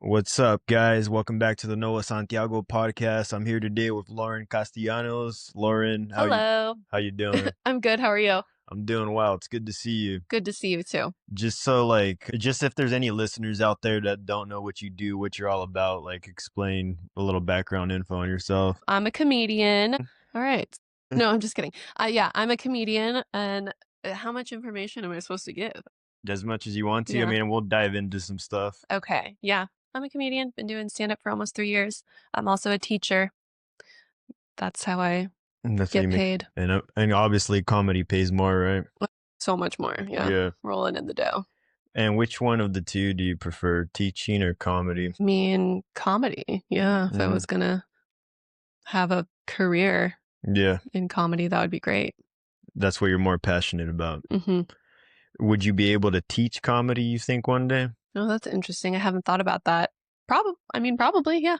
What's up, guys? Welcome back to the Noah Santiago podcast. I'm here today with Lauren Castellanos. Lauren, Hello. how you doing? I'm good. How are you? I'm doing well. It's good to see you. Good to see you too. Just if there's any listeners out there that don't know what you do, what you're all about, like explain a little background info on yourself. I'm a comedian. All right. No, I'm just kidding. Yeah, I'm a comedian. And how much information am I supposed to give? As much as you want to. I Yeah. mean, we'll dive into some stuff. Okay. Yeah, I'm a comedian. Been doing stand up for almost 3 years. I'm also a teacher. That's how I That's how get you make, paid. and obviously comedy pays more, right? So much more. Yeah. Yeah. Rolling in the dough. And which one of the two do you prefer, teaching or comedy? Me and comedy. Yeah. If I was going to have a career Yeah, in comedy, that would be great. that's what you're more passionate about. Mm-hmm. Would you be able to teach comedy, you think, one day? Oh, that's interesting. I haven't thought about that. Probably, yeah.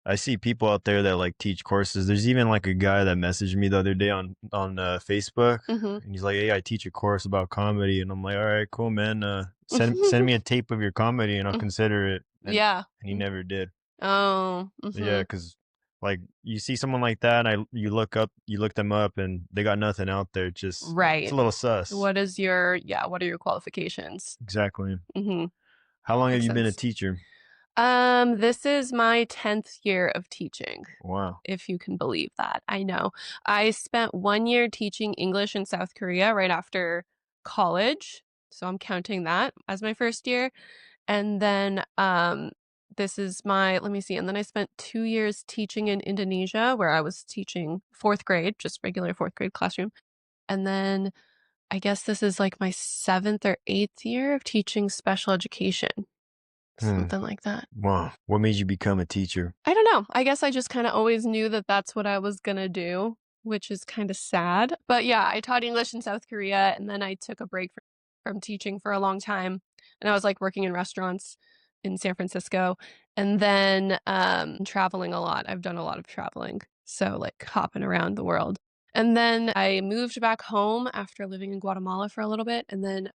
I see people out there that like teach courses. There's even like a guy that messaged me the other day on Facebook, Mm-hmm. and he's like, "Hey, I teach a course about comedy," and I'm like, "All right, cool, man. Send me a tape of your comedy, and I'll consider it." Yeah. And he never did. Oh. Yeah, because like you see someone like that, you look them up, and they got nothing out there. It's Right. a little sus. What are your qualifications? Exactly. Mm-hmm. How long have Makes you been a sense. teacher? This is my 10th year of teaching, Wow. if you can believe that. I know. I spent 1 year teaching English in South Korea right after college. So I'm counting that as my first year. And then this is let me see. And then I spent 2 years teaching in Indonesia where I was teaching fourth grade, just regular fourth grade classroom. And then I guess this is like my 7th or 8th year of teaching special education. Something like that. Wow. What made you become a teacher? I don't know. I guess I just kind of always knew that that's what I was going to do, which is kind of sad. But yeah, I taught English in South Korea and then I took a break from teaching for a long time. And I was like working in restaurants in San Francisco and then traveling a lot. I've done a lot of traveling. So like hopping around the world. And then I moved back home after living in Guatemala for a little bit. And then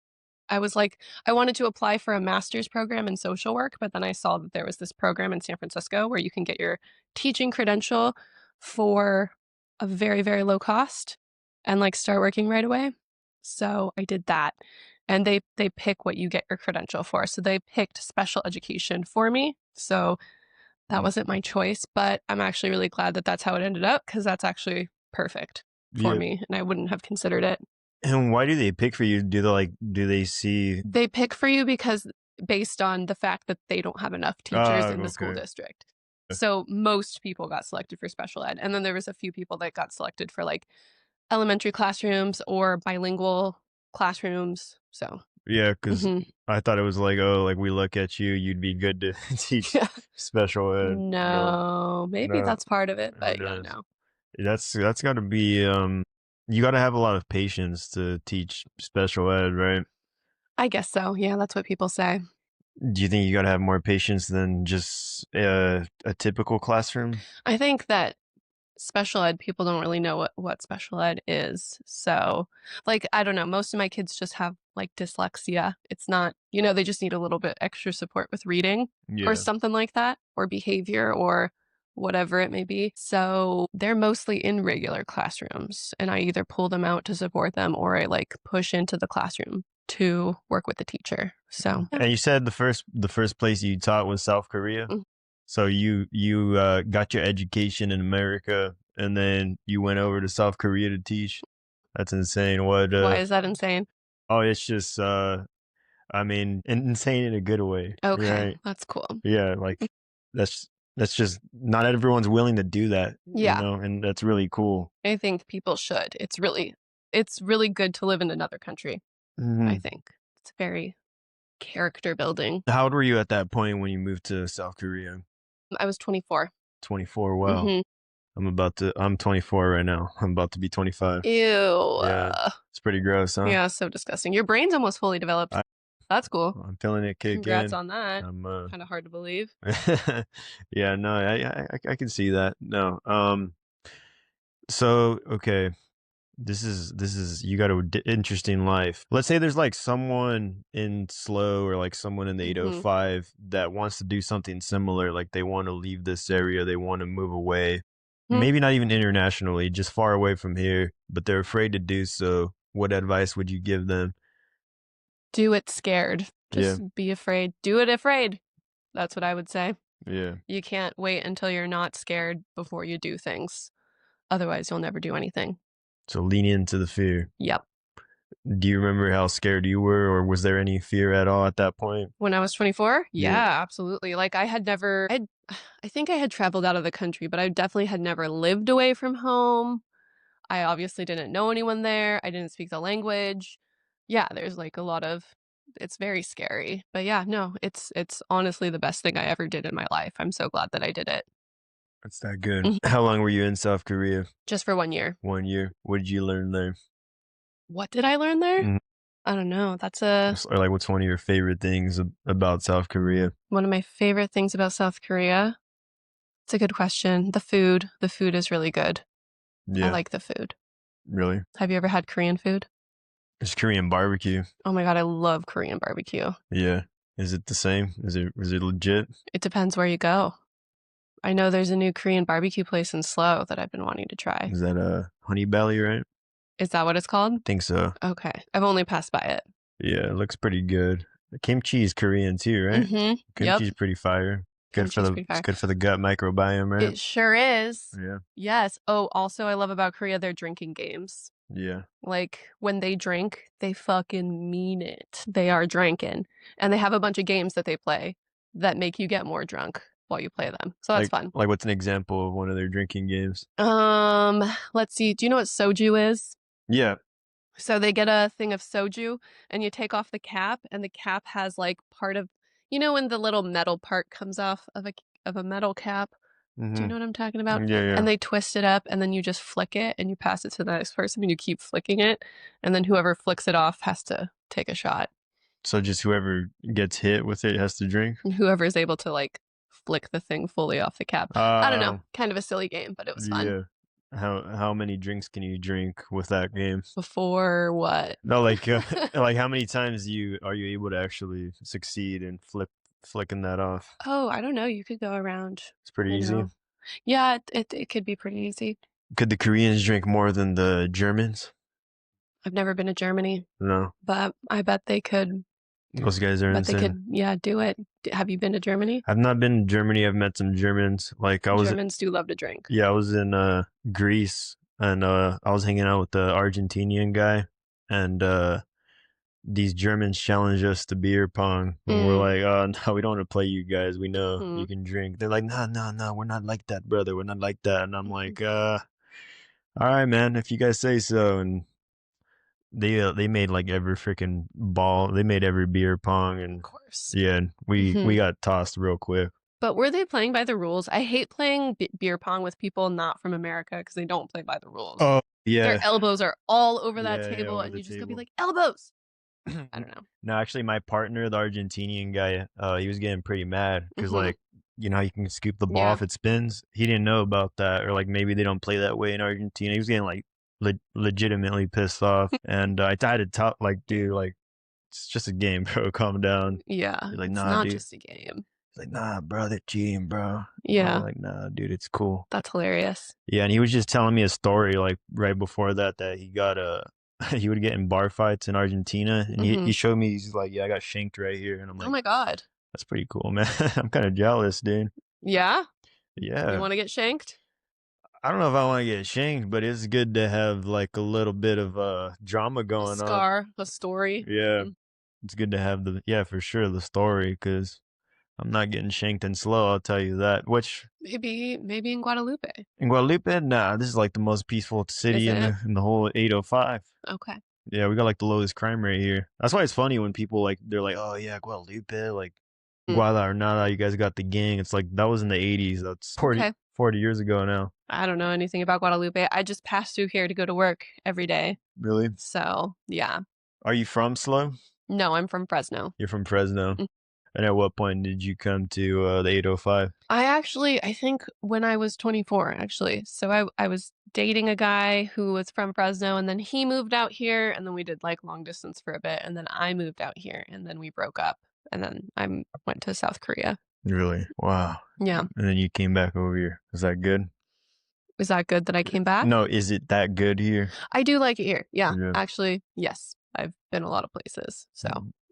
I was like, I wanted to apply for a master's program in social work, but then I saw that there was this program in San Francisco where you can get your teaching credential for a very, very low cost and like start working right away. So I did that. And they pick what you get your credential for. So they picked special education for me. So that wasn't my choice, but I'm actually really glad that that's how it ended up because that's actually perfect for me and I wouldn't have considered it. And why do they pick for you? Do they see? They pick for you because based on the fact that they don't have enough teachers in the school district. So most people got selected for special ed. And then there was a few people that got selected for like elementary classrooms or bilingual classrooms. So Yeah, because I thought it was like, oh, like we look at you, you'd be good to teach special ed. No, maybe that's part of it, but does. no. That's got to be you got to have a lot of patience to teach special ed, right? I guess so. Yeah, that's what people say. Do you think you got to have more patience than just a typical classroom? I think that special ed, people don't really know what special ed is. So, like, I don't know, most of my kids just have like dyslexia. It's not, they just need a little bit extra support with reading or something like that, or behavior or whatever it may be. So they're mostly in regular classrooms and I either pull them out to support them or I like push into the classroom to work with the teacher. So, and you said the first place you taught was South Korea. So you got your education in America, and then you went over to South Korea to teach. That's insane. Why is that insane? Oh, it's just I mean, insane in a good way. Okay, right? That's cool. Yeah, like that's just not everyone's willing to do that. Yeah, and that's really cool. I think people should. It's really good to live in another country. I think it's very character building. How old were you at that point when you moved to South Korea? I was 24. 24. Wow. I'm 24 right now. I'm about to be 25. Ew. Yeah. It's pretty gross, huh? Yeah, so disgusting. Your brain's almost fully developed. That's cool. I'm feeling it kick Congrats in. on that. Kind of hard to believe. Yeah, no, I can see that. No. So, okay. This is you got an interesting life. Let's say there's like someone in SLO or like someone in the 805 that wants to do something similar. Like they want to leave this area, they want to move away. Maybe not even internationally, just far away from here, but they're afraid to do so. What advice would you give them? Do it scared. Just be afraid. Do it afraid. That's what I would say. Yeah. You can't wait until you're not scared before you do things. Otherwise, you'll never do anything. So lean into the fear. Yep. Do you remember how scared you were, or was there any fear at all at that point? When I was 24? Yeah, absolutely. Like I think I had traveled out of the country, but I definitely had never lived away from home. I obviously didn't know anyone there. I didn't speak the language. Yeah, there's like it's very scary. But yeah, no, it's honestly the best thing I ever did in my life. I'm so glad that I did it. That's that good. How long were you in South Korea? Just for 1 year. 1 year. What did you learn there? What did I learn there? I don't know. Or like, what's one of your favorite things about South Korea? One of my favorite things about South Korea? It's a good question. The food. The food is really good. Yeah. I like the food. Really? Have you ever had Korean food? It's Korean barbecue. Oh my God, I love Korean barbecue. Yeah. Is it the same? Is it legit? It depends where you go. I know there's a new Korean barbecue place in SLO that I've been wanting to try. Is that Honey Belly, right? Is that what it's called? I think so. Okay. I've only passed by it. Yeah, it looks pretty good. The kimchi is Korean too, right? Mm-hmm. Kimchi's pretty fire. It's good for the gut microbiome, right? It sure is. Yeah. Yes. Oh, also I love about Korea their drinking games. Yeah. Like when they drink, they fucking mean it. They are drinking. And they have a bunch of games that they play that make you get more drunk while you play them. So that's fun. Like what's an example of one of their drinking games? Let's see. Do you know what soju is? Yeah. So they get a thing of soju and you take off the cap, and the cap has like part of, when the little metal part comes off of a metal cap. Do you know what I'm talking about? Yeah. And they twist it up, and then you just flick it and you pass it to the next person, and you keep flicking it, and then whoever flicks it off has to take a shot. So just whoever gets hit with it has to drink? And whoever is able to like flick the thing fully off the cap. I don't know. Kind of a silly game, but it was fun. Yeah. How many drinks can you drink with that game? Before what? No, like like how many times are you able to actually succeed in flicking that off? Oh, I don't know. You could go around. It's pretty easy. Yeah, it could be pretty easy. Could the Koreans drink more than the Germans? I've never been to Germany. No. But I bet they could. Those guys are insane. They could, do it. Have you been to Germany? I've not been to Germany. I've met some Germans. Germans do love to drink. Yeah, I was in Greece, and I was hanging out with the Argentinian guy, and these Germans challenged us to beer pong. And we're like, oh, no, we don't want to play you guys. We know you can drink. They're like, no, we're not like that, brother. We're not like that. And I'm like, all right, man, if you guys say so. And they made like every freaking ball. They made every beer pong, and of course, yeah, we got tossed real quick. But were they playing by the rules? I hate playing beer pong with people not from America because they don't play by the rules. Oh yeah, their elbows are all over that table, and you just gotta be like, elbows. I don't know. No, actually, my partner, the Argentinian guy, he was getting pretty mad because like, you can scoop the ball if it spins. He didn't know about that, or like maybe they don't play that way in Argentina. He was getting like legitimately pissed off, and I had to tell, like, dude, like, it's just a game, bro. Calm down. Yeah, he's like, nah, it's not dude. Just a game. He's like, nah, bro, they're cheating, bro. Yeah, like, nah, dude, it's cool. That's hilarious. Yeah, and he was just telling me a story like right before that he got he would get in bar fights in Argentina, and he showed me. He's like, yeah, I got shanked right here, and I'm like, oh my God, that's pretty cool, man. I'm kind of jealous, dude. Yeah. You want to get shanked? I don't know if I want to get shanked, but it's good to have like a little bit of drama going on. A story. Yeah. It's good to have for sure, the story, because I'm not getting shanked in SLO, I'll tell you that. Which maybe in Guadalupe. In Guadalupe? Nah, this is like the most peaceful city in the whole 805. Okay. Yeah, we got like the lowest crime rate here. That's why it's funny when people like, they're like, oh yeah, Guadalupe, like Guadalajara, you guys got the gang. It's like, that was in the 80s. That's 40 years ago now. I don't know anything about Guadalupe. I just pass through here to go to work every day. Really? So, yeah. Are you from SLO? No, I'm from Fresno. You're from Fresno. And at what point did you come to the 805? I think when I was 24, actually. So I was dating a guy who was from Fresno, and then he moved out here, and then we did like long distance for a bit, and then I moved out here, and then we broke up, and then I went to South Korea. Really? Wow. Yeah. And then you came back over here. Is that good? Is that good that I came back? No, is it that good here? I do like it here. Yeah. Yeah. Actually, yes. I've been a lot of places, so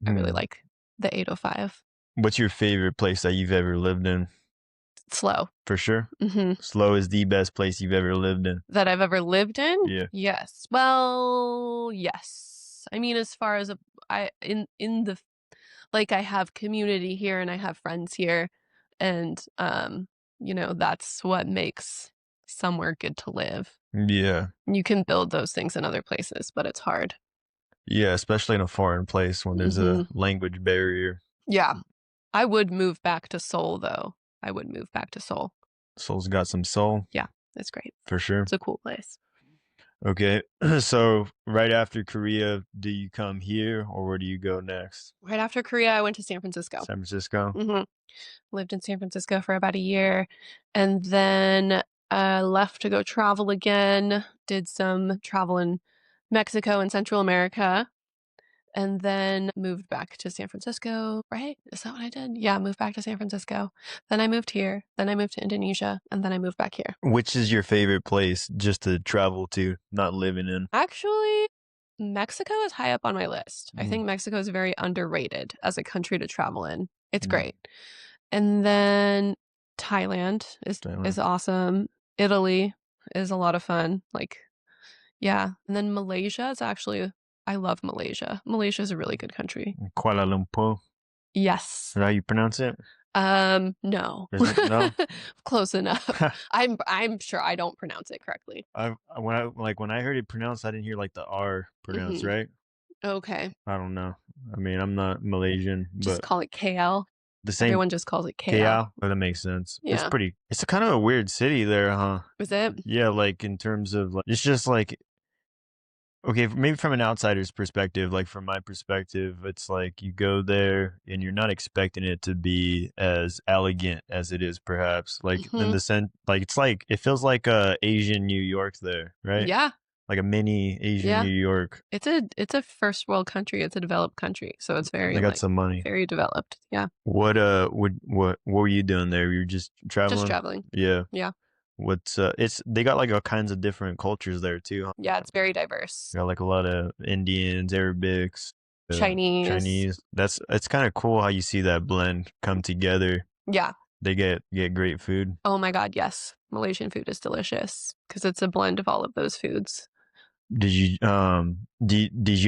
I really like the 805. What's your favorite place that you've ever lived in? SLO. For sure? Mm-hmm. SLO is the best place you've ever lived in. That I've ever lived in? Yeah. Yes. Well, yes. I mean, as far as I have community here and I have friends here, and that's what makes somewhere good to live. Yeah. You can build those things in other places, but it's hard. Yeah, especially in a foreign place when there's a language barrier. Yeah. I would move back to Seoul, though. I would move back to Seoul. Seoul's got some soul. Yeah, it's great. For sure. It's a cool place. Okay. So right after Korea, do you come here or where do you go next? Right after Korea, I went to San Francisco. San Francisco? Mm-hmm. Lived in San Francisco for about a year, and then left to go travel again. Did some travel in Mexico and Central America, and then moved back to San Francisco, right? Is that what I did? Yeah, moved back to San Francisco. Then I moved here. Then I moved to Indonesia, and then I moved back here. Which is your favorite place just to travel to, not living in? Actually, Mexico is high up on my list. I think Mexico is very underrated as a country to travel in. It's great. And then Thailand is awesome. Italy is a lot of fun. Yeah. And then Malaysia is actually, I love Malaysia. Malaysia is a really good country. Kuala Lumpur? Yes. Is that how you pronounce it? No. No? Close enough. I'm sure I don't pronounce it correctly. When I heard it pronounced, I didn't hear like the R pronounced, right? Okay. I don't know. I mean, I'm not Malaysian, Just call it KL. The same. Everyone just calls it KL. KL? Oh, that makes sense. Yeah. It's a kind of a weird city there, huh? Is it? Yeah, like in terms of it's just like, okay, maybe from an outsider's perspective, like from my perspective, it's like you go there and you're not expecting it to be as elegant as it is, perhaps. Like in the sense, it feels like Asian New York there, right? Yeah. Like a mini Asian New York. It's a first world country. It's a developed country, so it's very They got some money. Very developed. Yeah. What were you doing there? You were just traveling? Just traveling. Yeah. Yeah. They got like all kinds of different cultures there too. Yeah, it's very diverse. Got like a lot of Indians, Arabics, Chinese. It's kind of cool how you see that blend come together. Yeah. They get great food. Oh my God, yes. Malaysian food is delicious because it's a blend of all of those foods. Did you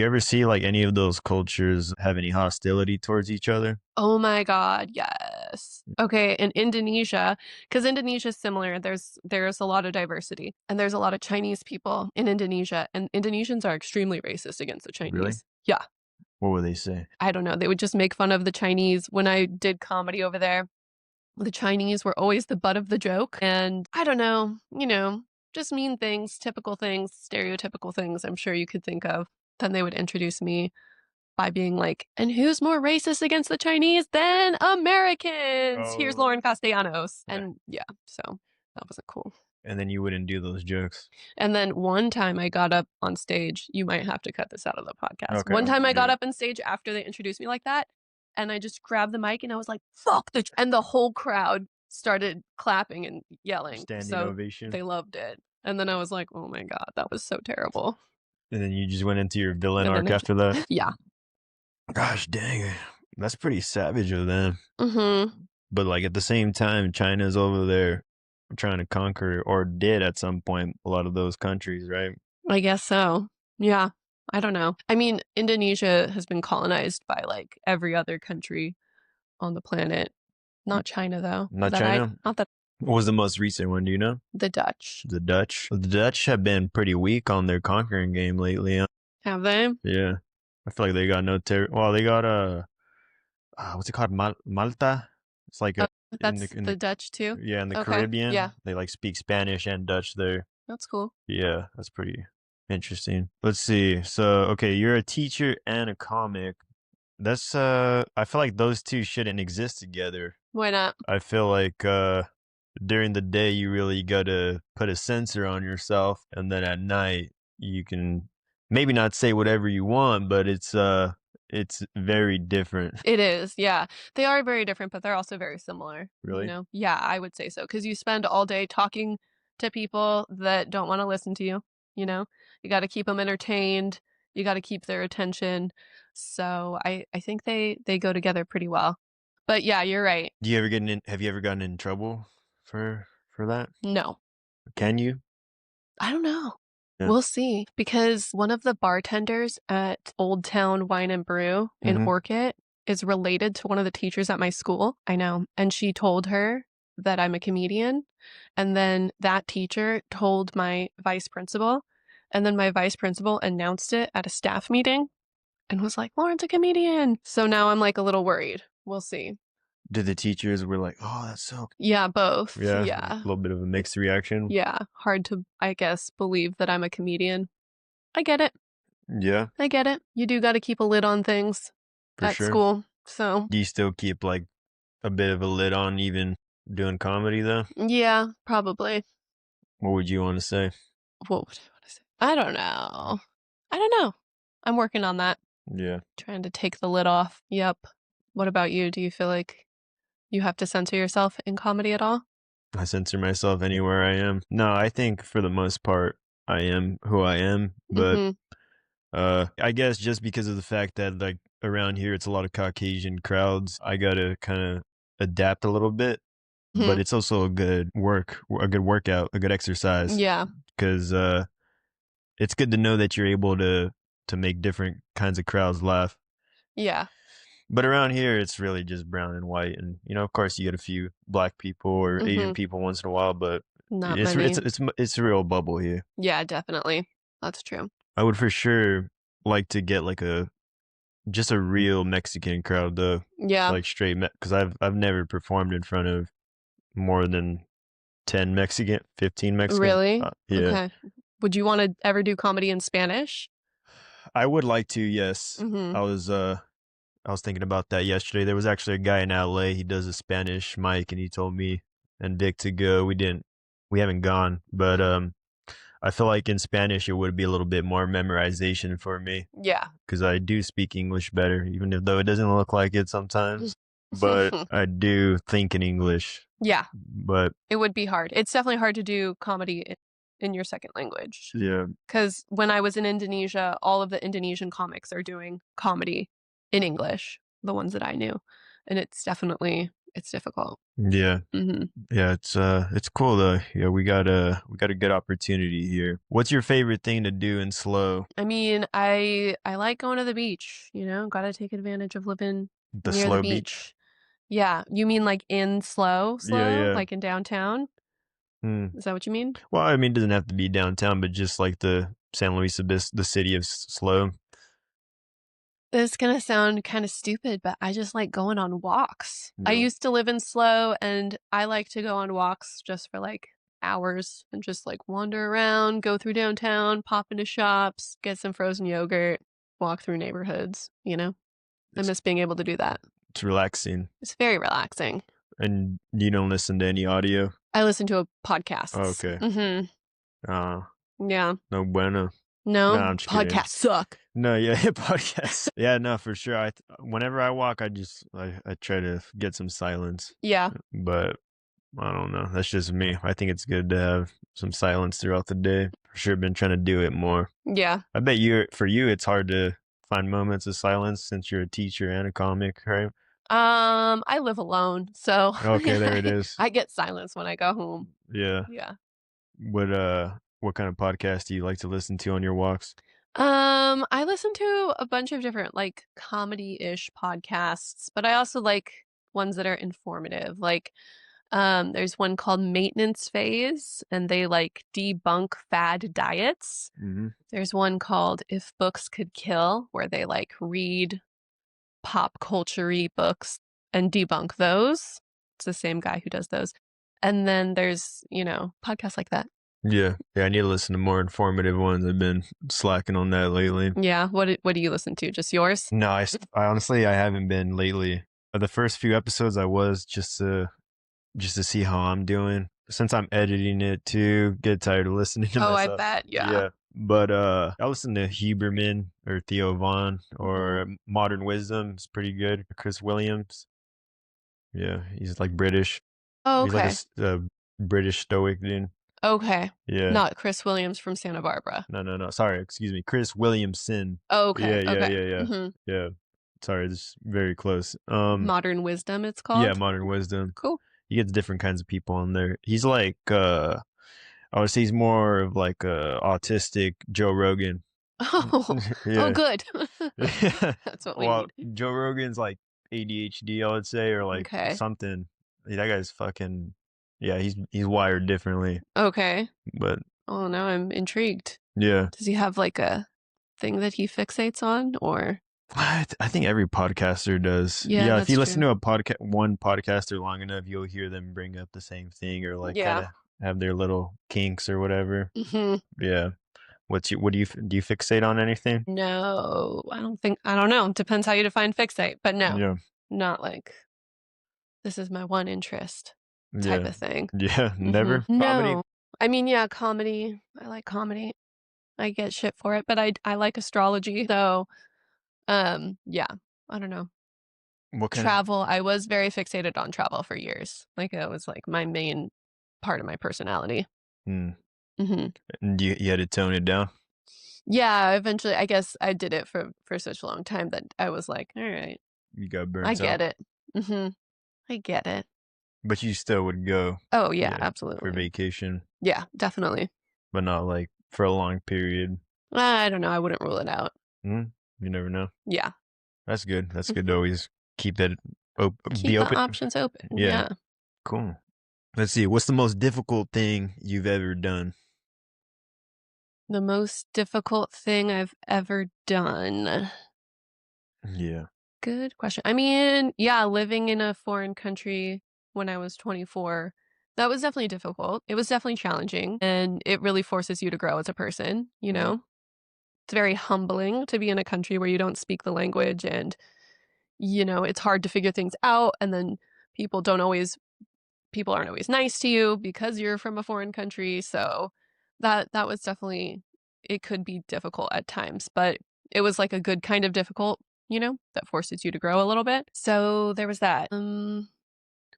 ever see like any of those cultures have any hostility towards each other? Oh my God, yes. Okay, in Indonesia, because Indonesia is similar, there's a lot of diversity, and there's a lot of Chinese people in Indonesia, and Indonesians are extremely racist against the Chinese. Really? Yeah. What would they say? I don't know. They would just make fun of the Chinese. When I did comedy over there, the Chinese were always the butt of the joke, and I don't know, just mean things, typical things, stereotypical things I'm sure you could think of. Then they would introduce me by being like, and who's more racist against the Chinese than Americans? Oh. Here's Lauren Castellanos. Right. And yeah, so that wasn't cool. And then you wouldn't do those jokes. And then one time I got up on stage, you might have to cut this out of the podcast. Okay, one time I got yeah. up on stage after they introduced me like that, and I just grabbed the mic and I was like, fuck and the whole crowd started clapping and yelling. Standing so ovation. They loved it. And then I was like, oh my God, that was so terrible. And then you just went into your villain And then arc after that? Yeah. Gosh dang it. That's pretty savage of them. Mm-hmm. But like at the same time, China's over there trying to conquer, or did at some point, a lot of those countries, right? I guess so. Yeah. I don't know. I mean, Indonesia has been colonized by like every other country on the planet. Not China, though. Not China? Not that. What was the most recent one? Do you know? The Dutch. The Dutch? The Dutch have been pretty weak on their conquering game lately. Huh? Have they? Yeah. I feel like they got no well, they got what's it called? Malta? It's like that's the Dutch too? Yeah, in the Okay, Caribbean. yeah. They like speak Spanish and Dutch there. That's cool. Yeah, that's pretty interesting. Let's see. So, okay, you're a teacher and a comic. That's I feel like those two shouldn't exist together. Why not? I feel like during the day you really got to put a censor on yourself, and then at night you can maybe not say whatever you want, but it's very different. It is, yeah. They are very different, but they're also very similar. Really? You know? Yeah, I would say so. Because you spend all day talking to people that don't want to listen to you, you know? You got to keep them entertained. You got to keep their attention. So I think they go together pretty well. But yeah, you're right. Have you ever gotten in trouble for that? No. Can you? I don't know. Yeah. We'll see. Because one of the bartenders at Old Town Wine and Brew in Orchid is related to one of the teachers at my school. I know. And she told her that I'm a comedian. And then that teacher told my vice principal. And then my vice principal announced it at a staff meeting and was like, Lauren's a comedian. So now I'm like a little worried. We'll see. Did the teachers were like, oh, that's so... Yeah, both. Yeah. Yeah. A little bit of a mixed reaction. Yeah. Hard to, I guess, believe that I'm a comedian. I get it. Yeah. I get it. You do got to keep a lid on things at school. So do you still keep like a bit of a lid on even doing comedy though? Yeah, probably. What would you want to say? What would I want to say? I don't know. I'm working on that. Yeah. Trying to take the lid off. Yep. What about you? Do you feel like you have to censor yourself in comedy at all? I censor myself anywhere I am. No, I think for the most part I am who I am, but I guess just because of the fact that like around here it's a lot of Caucasian crowds, I gotta kind of adapt a little bit. But it's also a good workout, a good exercise. Yeah. Because it's good to know that you're able to make different kinds of crowds laugh. Yeah. But around here, it's really just brown and white, and of course, you get a few black people or Asian people once in a while, but not it's many. it's a real bubble here. Yeah, definitely. That's true. I would for sure like to get like just a real Mexican crowd though. Yeah. Like straight, because I've never performed in front of more than 15 Mexican. Really? Yeah. Okay. Would you want to ever do comedy in Spanish? I would like to, yes. I was thinking about that yesterday. There was actually a guy in LA. He does a Spanish mic, and he told me and Vic to go. We haven't gone, but I feel like in Spanish it would be a little bit more memorization for me. Yeah. Because I do speak English better, even though it doesn't look like it sometimes. But I do think in English. Yeah. But it would be hard. It's definitely hard to do comedy in your second language. Yeah. Because when I was in Indonesia, all of the Indonesian comics are doing comedy in English, the ones that I knew. And it's difficult. Yeah. Yeah, it's cool though. Yeah, we got a good opportunity here. What's your favorite thing to do in SLO? I mean, I like going to the beach, gotta take advantage of living The near SLO the beach. Yeah. You mean like in SLO? Yeah. Like in downtown? Is that what you mean? Well, I mean, it doesn't have to be downtown, but just like the San Luis Obispo, the city of SLO. This is gonna sound kind of stupid, but I just like going on walks. Yeah. I used to live in SLO, and I like to go on walks just for like hours and just like wander around, go through downtown, pop into shops, get some frozen yogurt, walk through neighborhoods, I miss being able to do that. It's relaxing. It's very relaxing. And you don't listen to any audio? I listen to a podcast. Oh, okay. Yeah. No bueno. No, I'm just kidding. Podcasts suck. No, yeah, podcasts. Yeah, no, for sure. Whenever I walk, I try to get some silence. Yeah. But I don't know. That's just me. I think it's good to have some silence throughout the day. For sure, been trying to do it more. Yeah. I bet for you, it's hard to find moments of silence since you're a teacher and a comic, right? I live alone, so okay, there it is. I get silence when I go home. Yeah. Yeah. What kind of podcast do you like to listen to on your walks? I listen to a bunch of different like comedy-ish podcasts, but I also like ones that are informative. Like there's one called Maintenance Phase, and they like debunk fad diets. Mm-hmm. There's one called If Books Could Kill, where they like read pop culture-y books and debunk those. It's the same guy who does those. And then there's, podcasts like that. Yeah, I need to listen to more informative ones. I've been slacking on that lately. Yeah, what do you listen to? Just yours? No, I honestly I haven't been lately. The first few episodes I was just to just to see how I'm doing. Since I'm editing it too, get tired of listening to Oh, I myself. bet. Yeah. Yeah. But I listen to Huberman or Theo Vaughn or Modern Wisdom. It's pretty good. Chris Williams. Yeah, he's like British. Oh, He's like okay. a British Stoic dude. Okay. Yeah. Not Chris Williams from Santa Barbara. No. Sorry, excuse me. Chris Williamson. Oh, okay. Yeah. Mm-hmm. Yeah. Sorry, this is very close. Modern Wisdom, it's called. Yeah, Modern Wisdom. Cool. He gets different kinds of people on there. He's like I would say he's more of like a autistic Joe Rogan. Oh, Yeah. oh, good. Yeah. That's what we Well, need. Joe Rogan's like ADHD, I would say, or like Okay. something. That guy's fucking yeah, he's wired differently. Okay. But Oh, now I'm intrigued. yeah. Does he have like a thing that he fixates on, or? I think every podcaster does. Yeah, if you that's listen to one podcaster long enough, you'll hear them bring up the same thing or like kind of have their little kinks or whatever. Mm-hmm. Yeah. What do you fixate on anything? No, I don't know. Depends how you define fixate, but no. Yeah. Not like this is my one interest type of thing. Yeah, never. Mm-hmm. Comedy? No. I mean, yeah, comedy. I like comedy. I get shit for it, but I like astrology. So, yeah, I don't know. What kind Travel. I was very fixated on travel for years. Like it was like my main part of my personality. Mm-hmm. And you had to tone it down? Yeah, eventually, I guess I did it for such a long time that I was like, all right. You got burnt I out? get it. Mm-hmm. I get it. But you still would go? Oh, yeah, absolutely. For vacation? Yeah, definitely. But not like for a long period? I don't know. I wouldn't rule it out. You never know. Yeah. That's good. That's good to always keep that open. Keep the options open. Yeah. Cool. Let's see. What's the most difficult thing you've ever done? The most difficult thing I've ever done. Yeah. Good question. I mean, yeah, living in a foreign country when I was 24, that was definitely difficult. It was definitely challenging, and it really forces you to grow as a person, you know? It's very humbling to be in a country where you don't speak the language and, you know, it's hard to figure things out, and then people aren't always nice to you because you're from a foreign country. So that was definitely, it could be difficult at times, but it was like a good kind of difficult, you know, that forces you to grow a little bit. So there was that.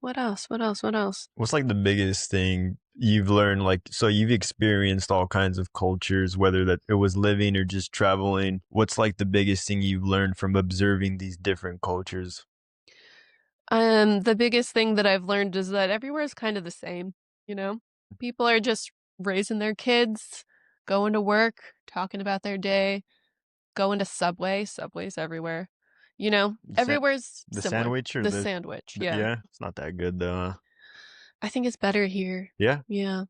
What else? What's like the biggest thing you've learned? Like, so you've experienced all kinds of cultures, whether that it was living or just traveling. What's like the biggest thing you've learned from observing these different cultures? The biggest thing that I've learned is that everywhere is kind of the same, you know? People are just raising their kids, going to work, talking about their day, going to Subways everywhere. You know, everywhere's the similar. Sandwich or the sandwich, yeah. Yeah, it's not that good though. I think it's better here. Yeah. Yeah.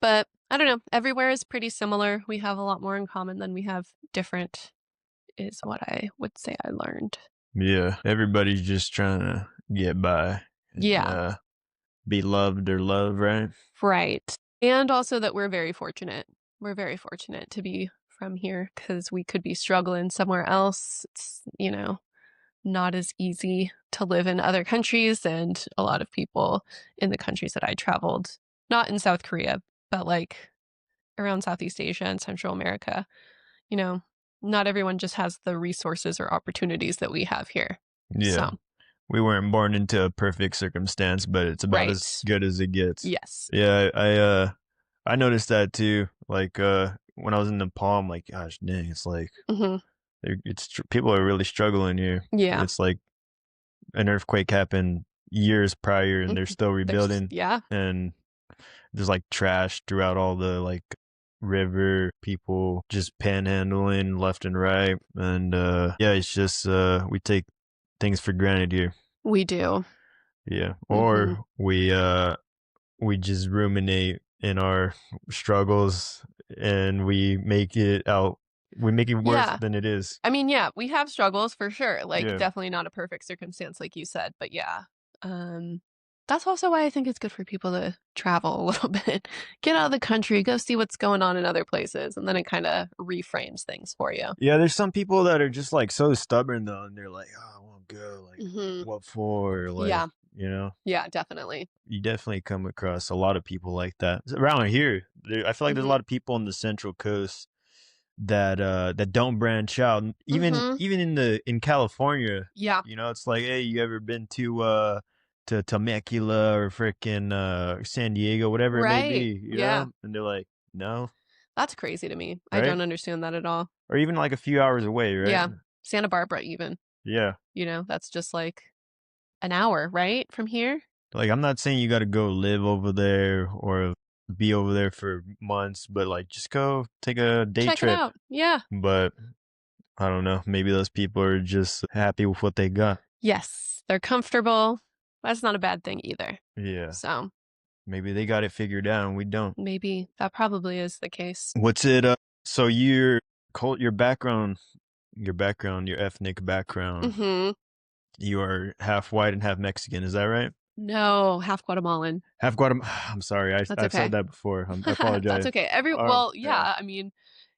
But I don't know. Everywhere is pretty similar. We have a lot more in common than we have different, is what I would say I learned. Yeah. Everybody's just trying to get by. Yeah. Be loved or love, right? Right. And also that we're very fortunate. We're very fortunate to be from here because we could be struggling somewhere else. It's, you know, not as easy to live in other countries, and a lot of people in the countries that I traveled, not in South Korea, but like around Southeast Asia and Central America, you know, not everyone just has the resources or opportunities that we have here. Yeah. So. We weren't born into a perfect circumstance, but it's about as good as it gets. Yes. Yeah, I noticed that too. Like when I was in Nepal, I'm like, gosh dang, it's like people are really struggling here. Yeah. It's like an earthquake happened years prior and they're still rebuilding. And there's like trash throughout all the like river, people just panhandling left and right. And yeah, it's just we take things for granted here. We do. Yeah. Or we just ruminate in our struggles and we make it worse than it is. I mean, yeah, we have struggles for sure. Like definitely not a perfect circumstance like you said, but yeah. That's also why I think it's good for people to travel a little bit. Get out of the country, go see what's going on in other places, and then it kind of reframes things for you. Yeah, there's some people that are just like so stubborn though, and they're like, oh, I won't go. Like, what for? Like, you know? Yeah, definitely. You definitely come across a lot of people like that. Around here, I feel like there's a Mhm. lot of people on the Central Coast that don't branch out. Mhm. Even in California, Yeah. you know, it's like, "Hey, you ever been to Temecula or freaking San Diego, whatever it may Right. be," you Yeah. know? And they're like, "No," That's crazy to me. I right? don't understand that at all. Or even like a few hours away, right? Yeah. Santa Barbara even, Yeah. that's just like an hour, right, from here? Like, I'm not saying you gotta go live over there or be over there for months, but, like, just go take a day Check it trip. out. Yeah. But I don't know, maybe those people are just happy with what they got. Yes. They're comfortable. That's not a bad thing either. Yeah. So, Maybe they got it figured out and we don't. maybe that probably is the case. What's it, so your background, your ethnic background, Mhm. you are half white and half Mexican, is that right? No, half Guatemalan. Half Guatem I'm sorry, That's I've said okay. that before, I That's apologize. okay. Yeah. Yeah, I mean,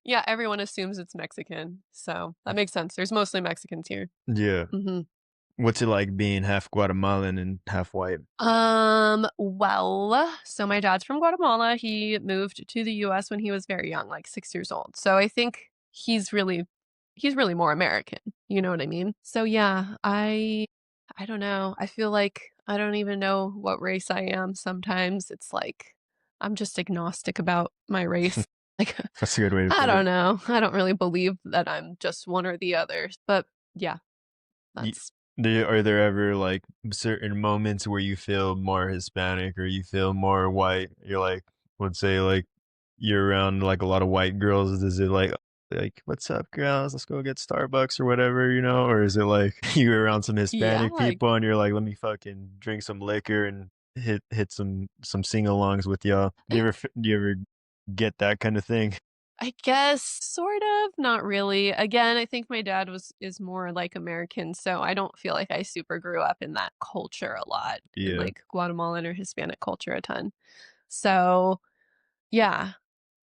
yeah, everyone assumes it's Mexican, so that makes sense. There's mostly Mexicans here. Yeah. Mhm. What's it like being half Guatemalan and half white? Well, so my dad's from Guatemala. He moved to the US when he was very young, like 6 years old. So I think he's really more American, you know what I mean? So yeah, I don't know. I feel like I don't even know what race I am sometimes. It's like I'm just agnostic about my race. Like That's a good way to I put it. don't know. I don't really believe that I'm just one or the other. But yeah, Ye that's Are there ever, like, certain moments where you feel more Hispanic or you feel more white? You're like, let's say, like, you're around, like, a lot of white girls, is it like, "What's up, girls? Let's go get Starbucks," or whatever, you know? Or is it like you're around some yeah, Hispanic like people and you're like, "Let me fucking drink some liquor and hit some sing-alongs with y'all." Do you ever get that kinda thing? I guess sort of, not really. Again, I think my dad is more like American, so I don't feel like I super grew up in that culture a lot, in Yeah. like Guatemalan or Hispanic culture a ton. So, yeah.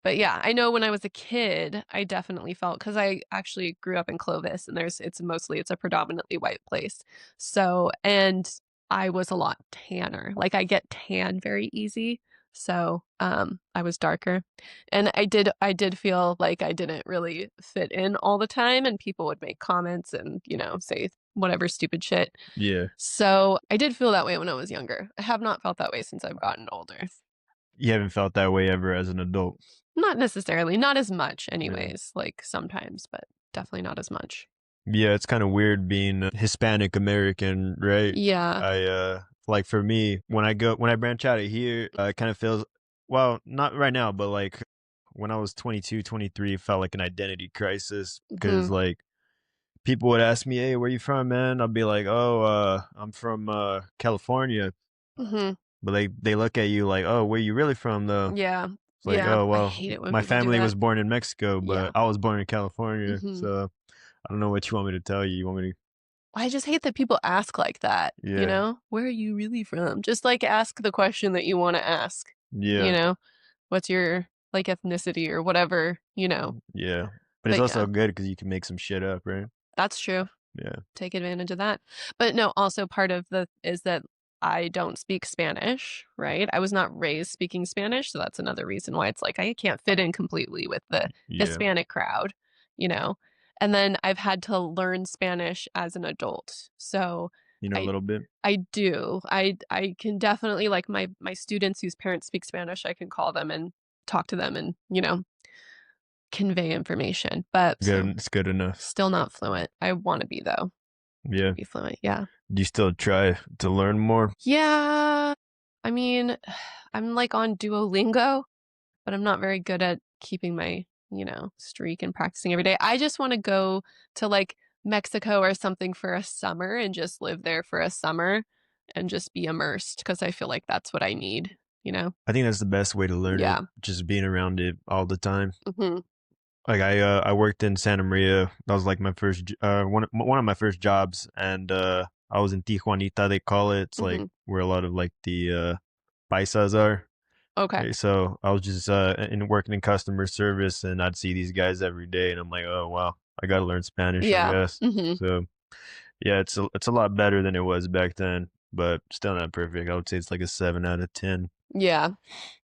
But yeah, I know when I was a kid, I definitely felt because I actually grew up in Clovis and it's a predominantly white place. So, and I was a lot tanner. Like I get tan very easy. So, I was darker. And I did feel like I didn't really fit in all the time and people would make comments and, say whatever stupid shit. Yeah. So, I did feel that way when I was younger. I have not felt that way since I've gotten older. You haven't felt that way ever as an adult? Not necessarily, not as much Yeah. anyways, like, sometimes, but definitely not as much. Yeah, it's kinda weird being a Hispanic American, right? Yeah. Like, for me, when I branch out of here, it kinda feels well, not right now, but, like, when I was 22, 23, it felt like an identity crisis because Mhm, like, people would ask me, "Hey, where you from, man?" I'll be like, "Oh, I'm from, California." mhm. But they look at you like, "Oh, where you really from, though?" Yeah, It's like, yeah, "Oh, I well, hate it when my people do family that. was born in Mexico, Yeah, but I was born in California, mhm. so I don't know what you want me to tell you. You want me to" I just hate that people ask like that, you Yeah. know? "Where are you really from?" Just, like, ask the question that you wanna ask, you Yeah. know? What's your, like, ethnicity or whatever, you know? Yeah. But it's But yeah, also good because you can make some shit up, right? that's true. Yeah. Take advantage of that. But no, also part of the is that I don't speak Spanish, right? I was not raised speaking Spanish, so that's another reason why it's like I can't fit in completely with the Yeah. Hispanic crowd, you know? And then I've had to learn Spanish as an adult. So You know, a I little bit? I do. I can definitely like my students whose parents speak Spanish, I can call them and talk to them and, convey information. But Good so it's good enough. still not fluent. I want to be though. Yeah. Be fluent. Yeah. Do you still try to learn more? Yeah. I mean, I'm like on Duolingo, but I'm not very good at keeping my, streak and practicing every day. I just want to go to like Mexico or something for a summer and just live there for a summer and just be immersed because I feel like that's what I need, you know? I think that's the best way to learn it, Yeah. just being around it all the time. Hmm. Like, I worked in Santa Maria. That was, like, my first j one of my first jobs, and, I was in Tijuanita, they call it. It's, like, Hmm. where a lot of, like, the, paisas are. Okay. So I was just working in customer service, and I'd see these guys every day, and I'm like, oh wow, I gotta learn Spanish, I Yeah. guess. Hmm. So yeah, it's a lot better than it was back then. but still not perfect. I would say it's like a 7 out of 10. Yeah.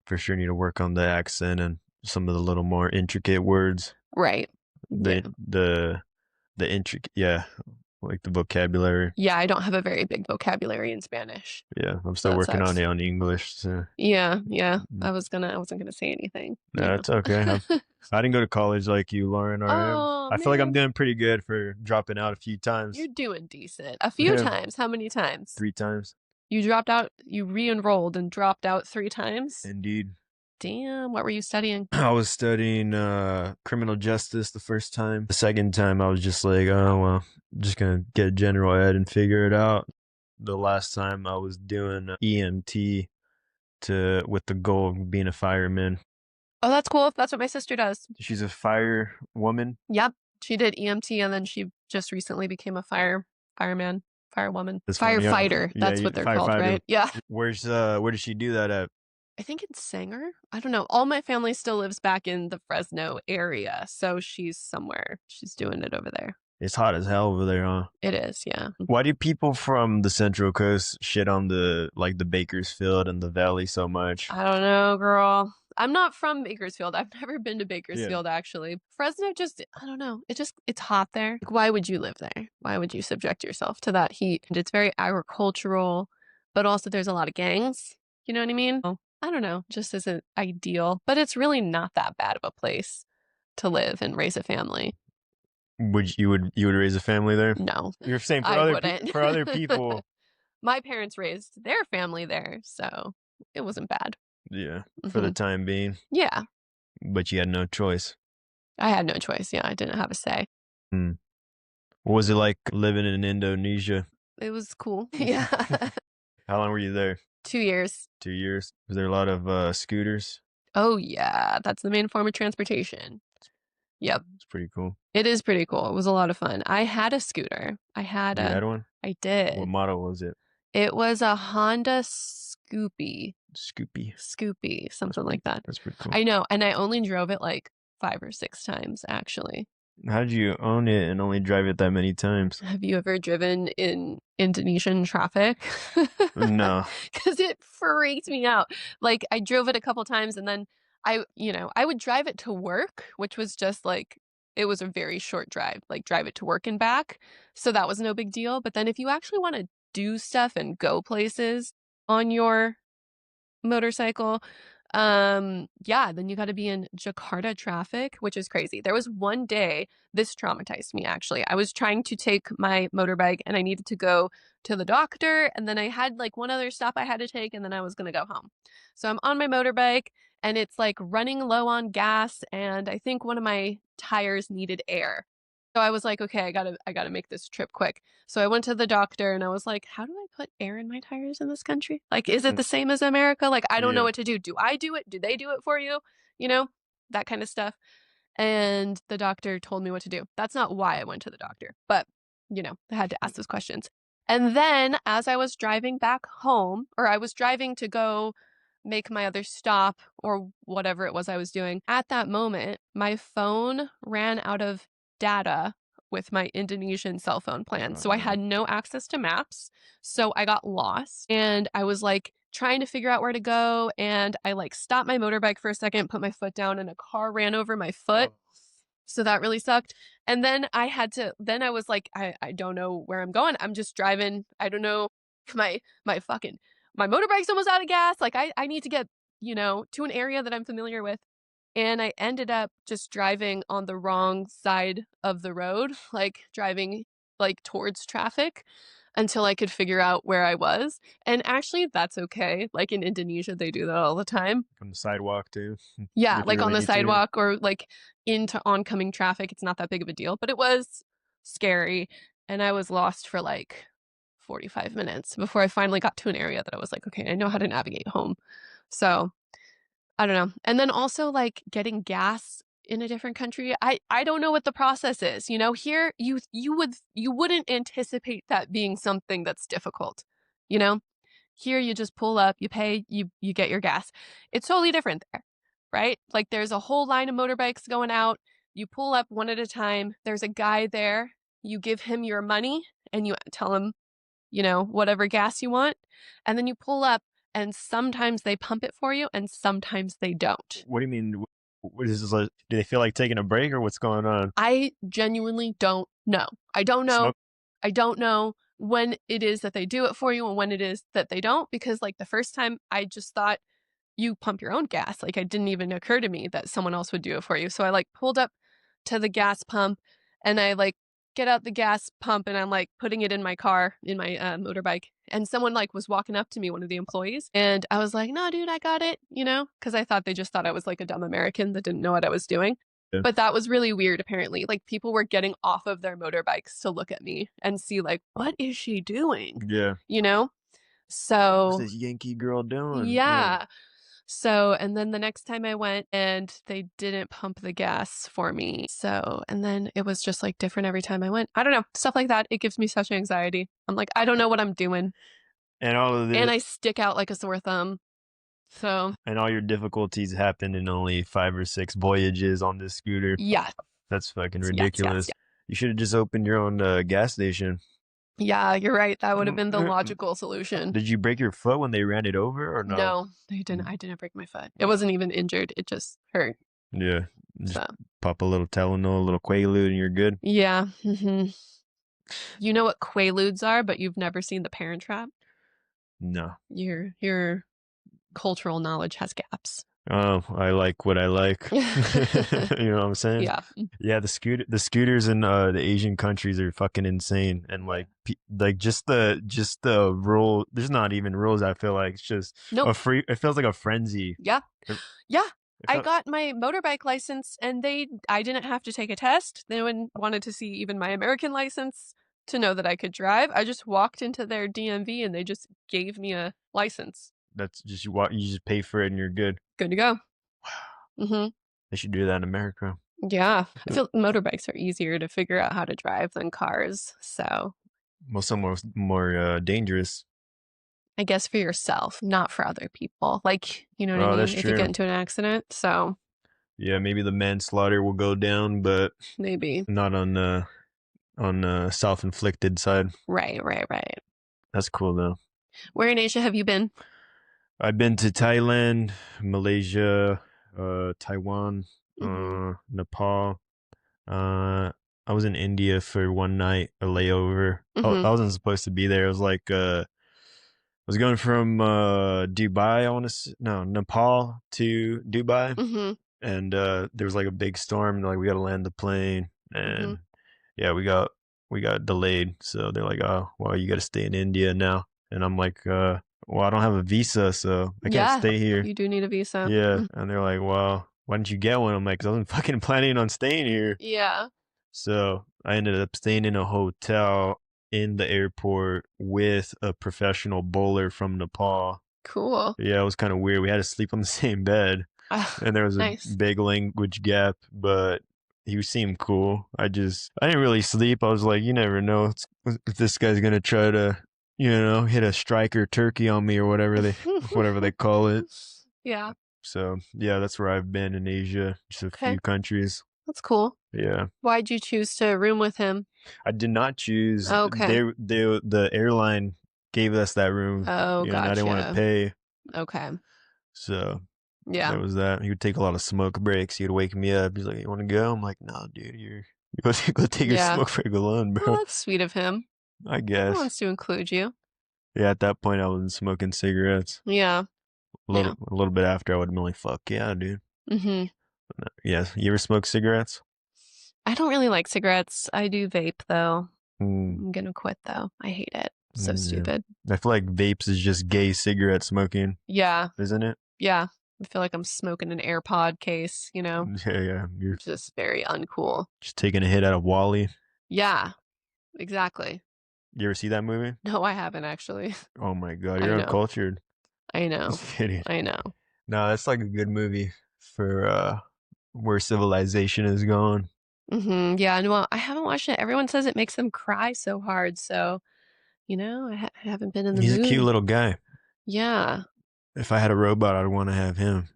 For sure, need to work on the accent and some of the little more intricate words. Right. Yeah. The intricate, yeah, like the vocabulary. Yeah, I don't have a very big vocabulary in Spanish. Yeah, I'm still working on it on English. So. Yeah. I wasn't gonna say anything. No, it's okay. I didn't go to college like you, Lauren. I feel like I'm doing pretty good for dropping out a few times. You're doing decent. A few times. How many times? 3 times. You dropped out. You re-enrolled and dropped out 3 times. Indeed. Damn. What were you studying? I was studying criminal justice the first time. The second time, I was just like, oh well, I'm just gonna get general ed and figure it out. The last time, I was doing EMT with the goal of being a fireman. Oh, that's cool. That's what my sister does. She's a firewoman. Yep. She did EMT and then she just recently became a fireman, firewoman, firefighter. That's what they're called, right? Yeah. Where did she do that at? I think in Sanger. I don't know. All my family still lives back in the Fresno area, so she's somewhere. She's doing it over there. It's hot as hell over there, huh? It is, yeah. Why do people from the Central Coast shit on the Bakersfield and the Valley so much? I don't know, girl. I'm not from Bakersfield. I've never been to Bakersfield, actually. Fresno I don't know. It's hot there. Like, why would you live there? Why would you subject yourself to that heat? And it's very agricultural, but also there's a lot of gangs. You know what I mean? I don't know. Just isn't ideal. But it's really not that bad of a place to live and raise a family. You would raise a family there? No. You're saying for other people. My parents raised their family there, so it wasn't bad. Yeah, for the time being. Yeah. But you had no choice. I had no choice. Yeah, I didn't have a say. What was it like living in Indonesia? It was cool. Yeah. How long were you there? 2 years. 2 years. Was there a lot of scooters? Oh, yeah. That's the main form of transportation. Yep. It's pretty cool. It is pretty cool. It was a lot of fun. I had a scooter. You had one? I did. What model was it? It was a Honda Scoopy. Scoopy. Something like that. That's pretty cool. I know. And I only drove it like 5 or 6 times, actually. How did you own it and only drive it that many times? Have you ever driven in Indonesian traffic? No. Because it freaked me out. Like, I drove it a couple times and then I would drive it to work, which was just like, it was a very short drive, like drive it to work and back. So that was no big deal. But then if you actually want to do stuff and go places on your motorcycle, then you got to be in Jakarta traffic, which is crazy. There was one day, this traumatized me actually. I was trying to take my motorbike and I needed to go to the doctor, and then I had like one other stop I had to take, and then I was going to go home. So I'm on my motorbike and it's like running low on gas, and I think one of my tires needed air. So I was like, okay, I gotta make this trip quick. So I went to the doctor and I was like, how do I put air in my tires in this country? Like, is it the same as America? Like, I don't know what to do. Do I do it? Do they do it for you? You know, that kind of stuff. And the doctor told me what to do. That's not why I went to the doctor, but I had to ask those questions. And then as I was driving back home, or I was driving to go make my other stop or whatever it was I was doing, at that moment, my phone ran out of data with my Indonesian cell phone plan. So I had no access to maps. So I got lost and I was like trying to figure out where to go. And I like stopped my motorbike for a second, put my foot down, and a car ran over my foot. So that really sucked. And then I was like, I don't know where I'm going. I'm just driving. I don't know. My motorbike's almost out of gas. Like I need to get, to an area that I'm familiar with. And I ended up just driving on the wrong side of the road, like driving like towards traffic until I could figure out where I was. And actually, that's okay. Like in Indonesia, they do that all the time. On the sidewalk too. Yeah, like on the sidewalk or like into oncoming traffic. It's not that big of a deal, but it was scary. And I was lost for like 45 minutes before I finally got to an area that I was like, okay, I know how to navigate home. So I don't know. And then also like getting gas in a different country. I don't know what the process is. Here you wouldn't anticipate that being something that's difficult. Here you just pull up, you pay, you get your gas. It's totally different there, right? Like there's a whole line of motorbikes going out. You pull up one at a time. There's a guy there. You give him your money and you tell him, whatever gas you want. And then you pull up and sometimes they pump it for you and sometimes they don't. What do you mean? What is this like? Do they feel like taking a break or what's going on? I genuinely don't know. I don't know. I don't know when it is that they do it for you and when it is that they don't, because like the first time I just thought you pump your own gas. Like it didn't even occur to me that someone else would do it for you. So I like pulled up to the gas pump and I like get out the gas pump and I'm like putting it in my car, in my motorbike. And someone like was walking up to me, one of the employees, and I was like, no, dude, I got it, because I thought they just thought I was like a dumb American that didn't know what I was doing. Yeah. But that was really weird, apparently. Like people were getting off of their motorbikes to look at me and see like, what is she doing? Yeah. So what's this Yankee girl doing? Yeah. So, and then the next time I went and they didn't pump the gas for me. So, and then it was just like different every time I went. I don't know, stuff like that. It gives me such anxiety. I'm like, I don't know what I'm doing. And all of this. And I stick out like a sore thumb. So. And all your difficulties happen in only 5 or 6 voyages on this scooter. Yeah. That's fucking ridiculous. Yes. You should have just opened your own gas station. Yeah, you're right. That would have been the logical solution. Did you break your foot when they ran it over or no? No, I didn't. I didn't break my foot. It wasn't even injured. It just hurt. Yeah. Just pop a little Tylenol, a little Quaalude, and you're good. Yeah. Mm-hmm. You know what Quaaludes are, but you've never seen The Parent Trap? No. Your cultural knowledge has gaps. Oh, I like what I like. You know what I'm saying? Yeah. Yeah, the scooters in the Asian countries are fucking insane, and like just the rule. There's not even rules. I feel like it's just it feels like a frenzy. Yeah, yeah. I got my motorbike license, and I didn't have to take a test. No one wanted to see even my American license to know that I could drive. I just walked into their DMV, and they just gave me a license. That's just you just pay for it and you're good. Good to go. Wow. Mm-hmm. They should do that in America. Yeah. I feel motorbikes are easier to figure out how to drive than cars. So. Well, some more dangerous. I guess for yourself, not for other people. Like, you know what I mean? If you get into an accident. So. Yeah, maybe the manslaughter will go down, but maybe not on self-inflicted side. Right. That's cool though. Where in Asia have you been? I've been to Thailand, Malaysia, Taiwan, Nepal. I was in India for one night, a layover. I wasn't supposed to be there. It was like I was going from Dubai, Nepal to Dubai, and there was like a big storm. Like we got to land the plane, and yeah, we got delayed. So they're like, oh, well, you got to stay in India now, and I'm like, well, I don't have a visa, so I can't stay here. You do need a visa. Yeah. And they're like, well, why didn't you get one? I'm like, because I wasn't fucking planning on staying here. Yeah. So I ended up staying in a hotel in the airport with a professional bowler from Nepal. Cool. Yeah, it was kind of weird. We had to sleep on the same bed. And there was a big language gap, but he seemed cool. I didn't really sleep. I was like, you never know if this guy's going to try to hit a striker turkey on me or whatever they call it. Yeah. So yeah, that's where I've been in Asia, just a few countries. That's cool. Yeah. Why'd you choose to room with him? I did not choose. Okay. The airline gave us that room. Oh, gotcha. And I didn't want to pay. Okay. So yeah, that was that. He would take a lot of smoke breaks. He'd wake me up. He's like, "You want to go?" I'm like, "No, dude, you go take your smoke break alone, bro." Well, that's sweet of him. I guess. He wants to include you. Yeah, at that point I wasn't smoking cigarettes. Yeah. A little bit after I would have been like, fuck yeah, dude. Yeah. You ever smoke cigarettes? I don't really like cigarettes. I do vape though. I'm gonna quit though. I hate it. So stupid. I feel like vapes is just gay cigarette smoking. Yeah. Isn't it? Yeah. I feel like I'm smoking an AirPod case, Yeah. You're just very uncool. Just taking a hit out of Wall-E. Yeah. Exactly. You ever see that movie? No, I haven't actually. Oh my god, you're uncultured. I know. I know. No, that's like a good movie for where civilization is going. Yeah, well, I haven't watched it. Everyone says it makes them cry so hard. So, I haven't been in the mood. He's a cute little guy. Yeah. If I had a robot, I'd want to have him.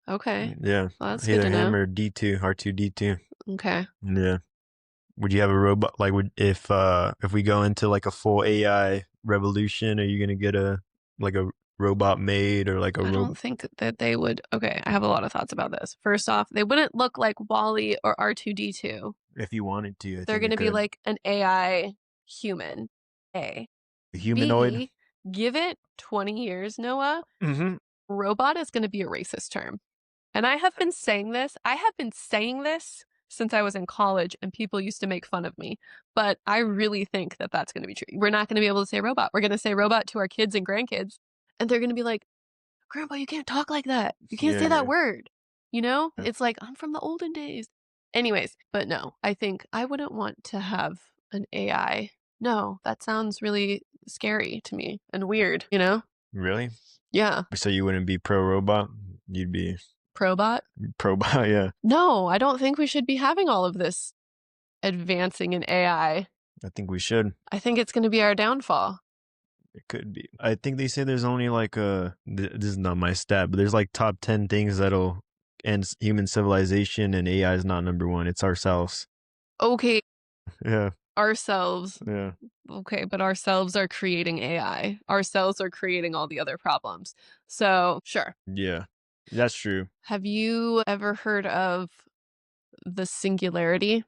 Okay. Yeah. Well, that's good to know. Either him or D2, R2D2. Okay. Yeah. Would you have a robot? Like, if we go into like a full AI revolution? Are you gonna get a robot maid or like a I robot? don't think that they would. Okay, I have a lot of thoughts about this. First off, they wouldn't look like Wally or R2D2. If you wanted to, I They're think going it to be could. like an AI human. A. A humanoid. B, give it 20 years, Noah. Mm-hmm. Robot is going to be a racist term. And I have been saying this. Since I was in college and people used to make fun of me. But I really think that that's going to be true. We're not going to be able to say robot. We're going to say robot to our kids and grandkids. And they're going to be like, Grandpa, you can't talk like that. You can't say that word. You know, it's like, I'm from the olden days. Anyways, but no, I think I wouldn't want to have an AI. No, that sounds really scary to me and weird, you know? Really? Yeah. So you wouldn't be pro robot? You'd be Probot? Probot, yeah. No, I don't think we should be having all of this advancing in AI. I think we should. I think it's going to be our downfall. It could be. I think they say there's only like this is not my stat, but there's like top 10 things that'll end human civilization, and AI is not number one. It's ourselves. Okay. Yeah. Ourselves. Yeah. Okay, but ourselves are creating AI. Ourselves are creating all the other problems. So, sure. Yeah, that's true. Have you ever heard of The Singularity?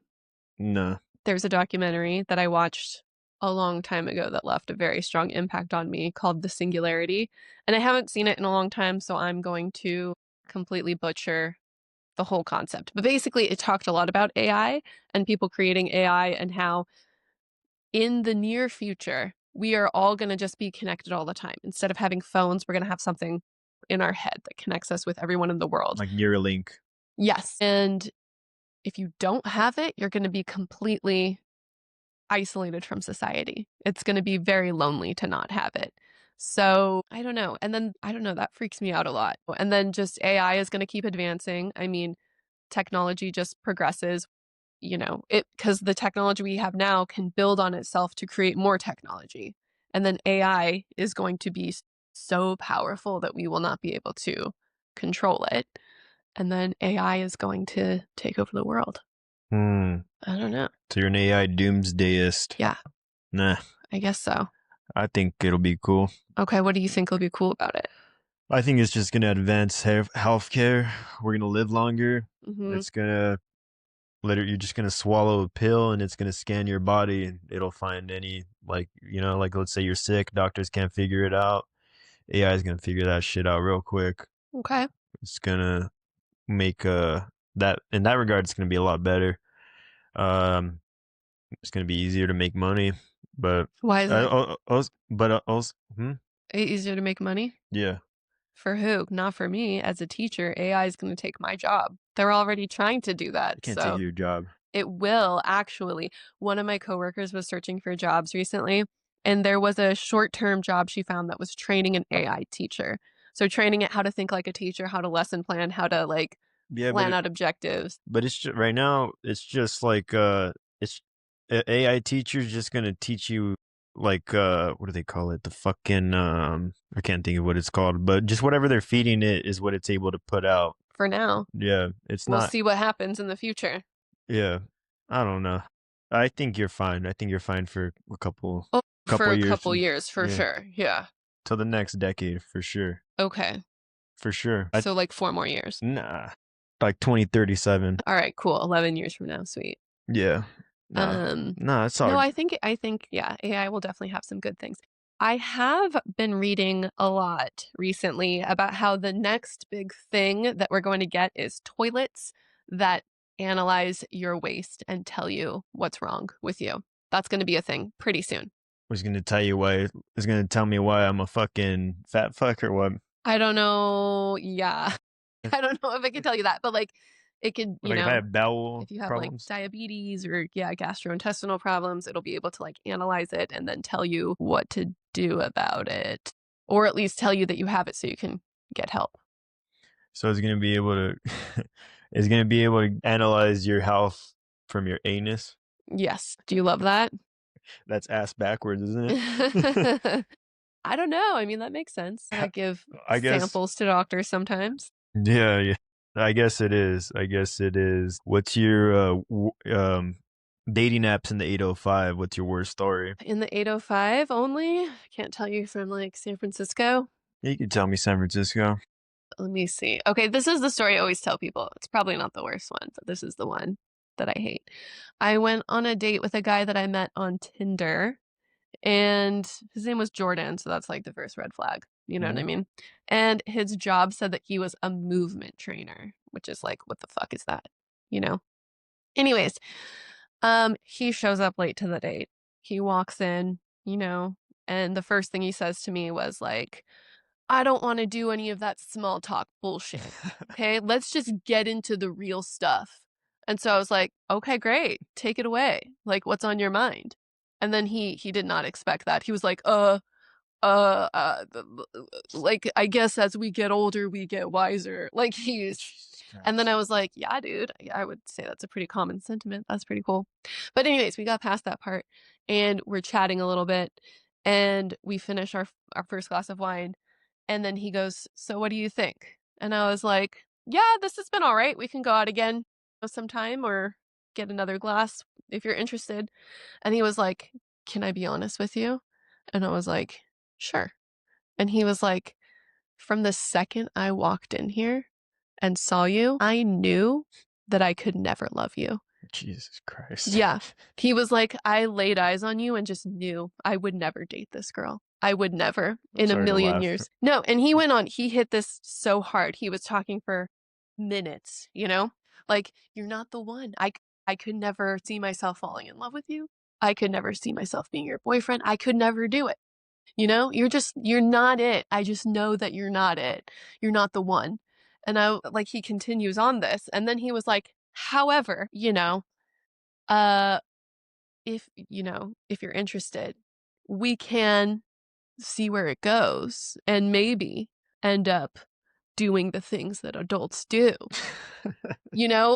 No. There's a documentary that I watched a long time ago that left a very strong impact on me called The Singularity. And I haven't seen it in a long time, so I'm going to completely butcher the whole concept. But basically, it talked a lot about AI and people creating AI and how in the near future, we are all going to just be connected all the time. Instead of having phones, we're going to have something in our head that connects us with everyone in the world. Like Neuralink. Yes. And if you don't have it, you're going to be completely isolated from society. It's going to be very lonely to not have it. So I don't know. And then I don't know, that freaks me out a lot. And then just AI is going to keep advancing. I mean, technology just progresses, you know, because the technology we have now can build on itself to create more technology. And then AI is going to be so powerful that we will not be able to control it. And then AI is going to take over the world. I don't know. So you're an AI doomsdayist. Yeah. Nah. I guess so. I think it'll be cool. Okay, what do you think will be cool about it? I think it's just going to advance healthcare. We're going to live longer. Mm-hmm. It's going to you're just going to swallow a pill and it's going to scan your body and it'll find any, like, you know, like let's say you're sick, doctors can't figure it out. AI is going to figure that shit out real quick. Okay. It's going to make that, in that regard, it's going to be a lot better. It's going to be easier to make money, but why is that? Easier to make money? Yeah. For who? Not for me. As a teacher, AI is going to take my job. They're already trying to do that. It can't take your job. It will, actually. One of my coworkers was searching for jobs recently, and there was a short-term job she found that was training an AI teacher. So training it how to think like a teacher, how to lesson plan, how to plan out objectives. But it's just, right now, it's just like it's AI teacher's just gonna teach you like what do they call it? The fucking I can't think of what it's called, but just whatever they're feeding it is what it's able to put out. For now. Yeah, we'll see what happens in the future. Yeah, I don't know. I think you're fine. I think you're fine for a couple years for sure. Yeah. Till the next decade for sure. Okay. For sure. So like 4 more years. Nah. Like 2037. All right, cool. 11 years from now. Sweet. Yeah. No, it's all. No, I think yeah, AI will definitely have some good things. I have been reading a lot recently about how the next big thing that we're going to get is toilets that analyze your waste and tell you what's wrong with you. That's going to be a thing pretty soon. Was going to tell you why. It's going to tell me why I'm a fucking fat fuck or what? I don't know. Yeah. I don't know if I can tell you that, but like it could, you know, if I have bowel if you have problems, like diabetes or gastrointestinal problems, it'll be able to like analyze it and then tell you what to do about it, or at least tell you that you have it so you can get help. So it's going to be able to it's going to be able to analyze your health from your anus. Yes. Do you love that? That's ass backwards, isn't it? I don't know. I mean, that makes sense. I give samples to doctors sometimes. Yeah. I guess it is. What's your Dating apps in the 805. What's your worst story? In the 805 only? I can't tell you from like San Francisco. You can tell me San Francisco. Let me see. Okay, this is the story I always tell people. It's probably not the worst one, but this is the one that I hate. I went on a date with a guy that I met on Tinder, and his name was Jordan, so that's like the first red flag. You know what I mean? And his job said that he was a movement trainer, which is like, what the fuck is that? You know? Anyways, he shows up late to the date. He walks in, you know, and the first thing he says to me was like, I don't want to do any of that small talk bullshit. Okay, let's just get into the real stuff. And so I was like, okay, great, take it away. Like, what's on your mind? And then he did not expect that. He was like, like, I guess as we get older, we get wiser. Like and then I was like, yeah, dude, I would say that's a pretty common sentiment. That's pretty cool. But anyways, we got past that part and we're chatting a little bit and we finish our first glass of wine. And then he goes, so what do you think? And I was like, yeah, this has been all right. We can go out again sometime or get another glass if you're interested. And he was like, can I be honest with you? And I was like, sure. And he was like, from the second I walked in here and saw you, I knew that I could never love you. Jesus Christ. Yeah. He was like, I laid eyes on you and just knew I would never date this girl. I would never in a million years. No. And he went on, he hit this so hard. He was talking for minutes, you know, like, you're not the one. I could never see myself falling in love with you. I could never see myself being your boyfriend. I could never do it. You know, you're not it. I just know that you're not it. You're not the one. And he continues on this. And then he was like, however, you know, if you're interested, we can see where it goes and maybe end up doing the things that adults do, you know?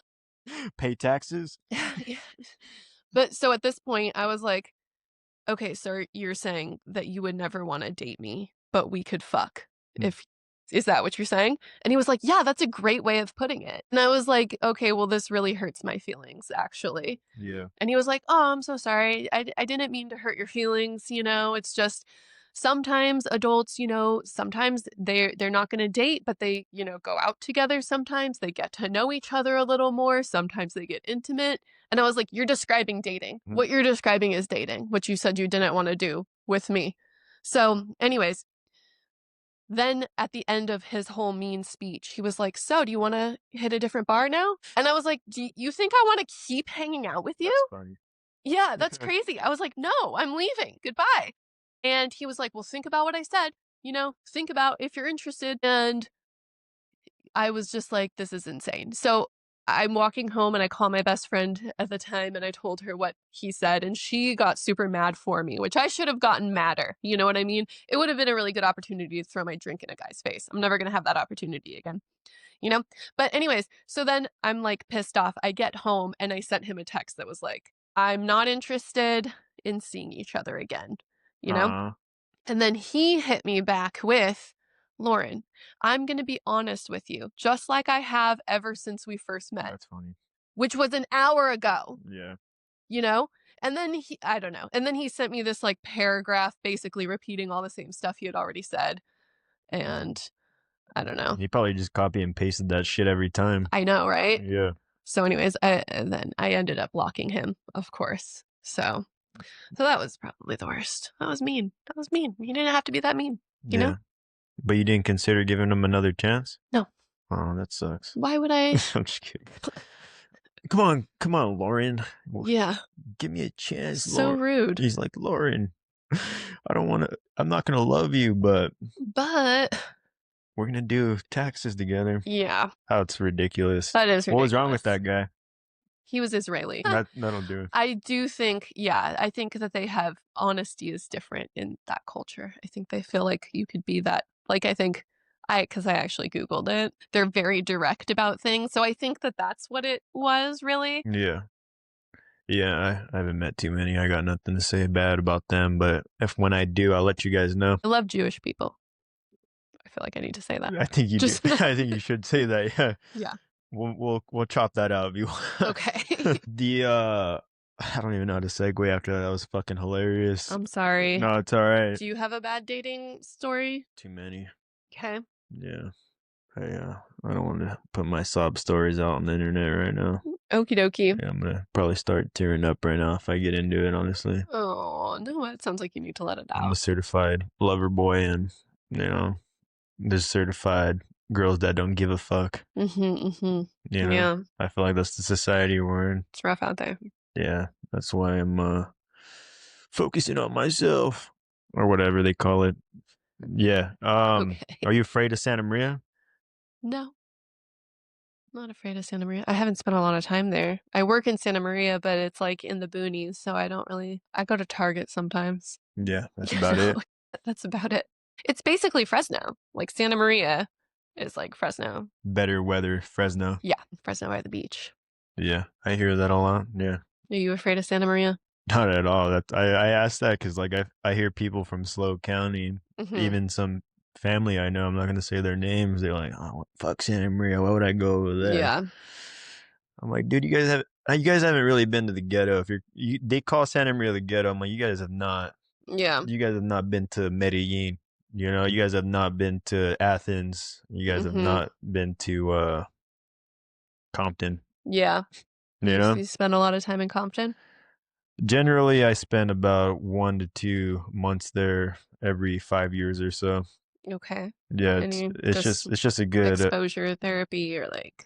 Pay taxes? But so at this point, I was like, okay, sir, you're saying that you would never want to date me, but we could fuck. Is that what you're saying? And he was like, yeah, that's a great way of putting it. And I was like, okay, well, this really hurts my feelings, actually. Yeah. And he was like, oh, I'm so sorry. I didn't mean to hurt your feelings. You know, it's just sometimes adults, you know, sometimes they're not going to date, but they, you know, go out together. Sometimes they get to know each other a little more. Sometimes they get intimate. And I was like, you're describing dating. What you're describing is dating, which you said you didn't want to do with me. So anyways, then at the end of his whole mean speech, he was like, so do you want to hit a different bar now? And I was like, do you think I want to keep hanging out with you? That's funny. Yeah, that's crazy. I was like, no, I'm leaving. Goodbye. And he was like, well, think about what I said. You know, think about if you're interested. And I was just like, this is insane. So I'm walking home and I call my best friend at the time and I told her what he said and she got super mad for me, which I should have gotten madder. You know what I mean? It would have been a really good opportunity to throw my drink in a guy's face. I'm never going to have that opportunity again, you know? But anyways, so then I'm like pissed off. I get home and I sent him a text that was like, I'm not interested in seeing each other again, you know? And then he hit me back with, Lauren, I'm going to be honest with you, just like I have ever since we first met. That's funny. Which was an hour ago. Yeah. You know? And then I don't know. And then he sent me this like paragraph basically repeating all the same stuff he had already said. And I don't know. He probably just copy and pasted that shit every time. I know, right? Yeah. So anyways, and then I ended up blocking him, of course. So that was probably the worst. That was mean. That was mean. He didn't have to be that mean, you know? But you didn't consider giving him another chance? No. Oh, that sucks. Why would I? I'm just kidding. Come on, Lauren. Yeah. Give me a chance, So Lauren. rude. He's like, Lauren, I'm not going to love you, but we're going to do taxes together. Yeah. Oh, it's ridiculous. That is ridiculous. What was wrong with that guy? He was Israeli. That'll do it. I do think, I think that they have, honesty is different in that culture. I think they feel like you could be that, like, I think, because I actually Googled it, they're very direct about things. So I think that that's what it was, really. Yeah. Yeah, I haven't met too many. I got nothing to say bad about them, but when I do, I'll let you guys know. I love Jewish people. I feel like I need to say that. I think you do. I think you should say that, yeah. Yeah. We'll chop that out if you want. Okay. I don't even know how to segue after that. That was fucking hilarious. I'm sorry. No, it's all right. Do you have a bad dating story? Too many. Okay. Yeah. I don't want to put my sob stories out on the internet right now. Okie dokie. Yeah, I'm gonna probably start tearing up right now if I get into it, honestly. Oh, no, it sounds like you need to let it out. I'm a certified lover boy, and, you know, there's certified girls that don't give a fuck. You know, Yeah, I feel like that's the society we're in. it's rough out there. Yeah, that's why I'm focusing on myself, or whatever they call it. Yeah. Okay. Are you afraid of Santa Maria? No, not afraid of Santa Maria. I haven't spent a lot of time there. I work in Santa Maria, but it's like in the boonies, so I go to Target sometimes. Yeah, that's about it. That's about it. It's basically Fresno. Like Santa Maria is like Fresno. Better weather, Fresno. Yeah, Fresno by the beach. Yeah, I hear that a lot. Yeah. Are you afraid of Santa Maria? Not at all. I asked that because like I hear people from SLO County, even some family I know. I'm not gonna say their names. They're like, "Oh, fuck Santa Maria. Why would I go over there?" Yeah. I'm like, dude, you guys haven't really been to the ghetto. If they call Santa Maria the ghetto. I'm like, you guys have not. Yeah. You guys have not been to Medellin. You know, you guys have not been to Athens. You guys have not been to Compton. Yeah. You know, you spend a lot of time in Compton. Generally, I spend about 1 to 2 months there every 5 years or so. Okay. Yeah, it's just a good exposure therapy, or like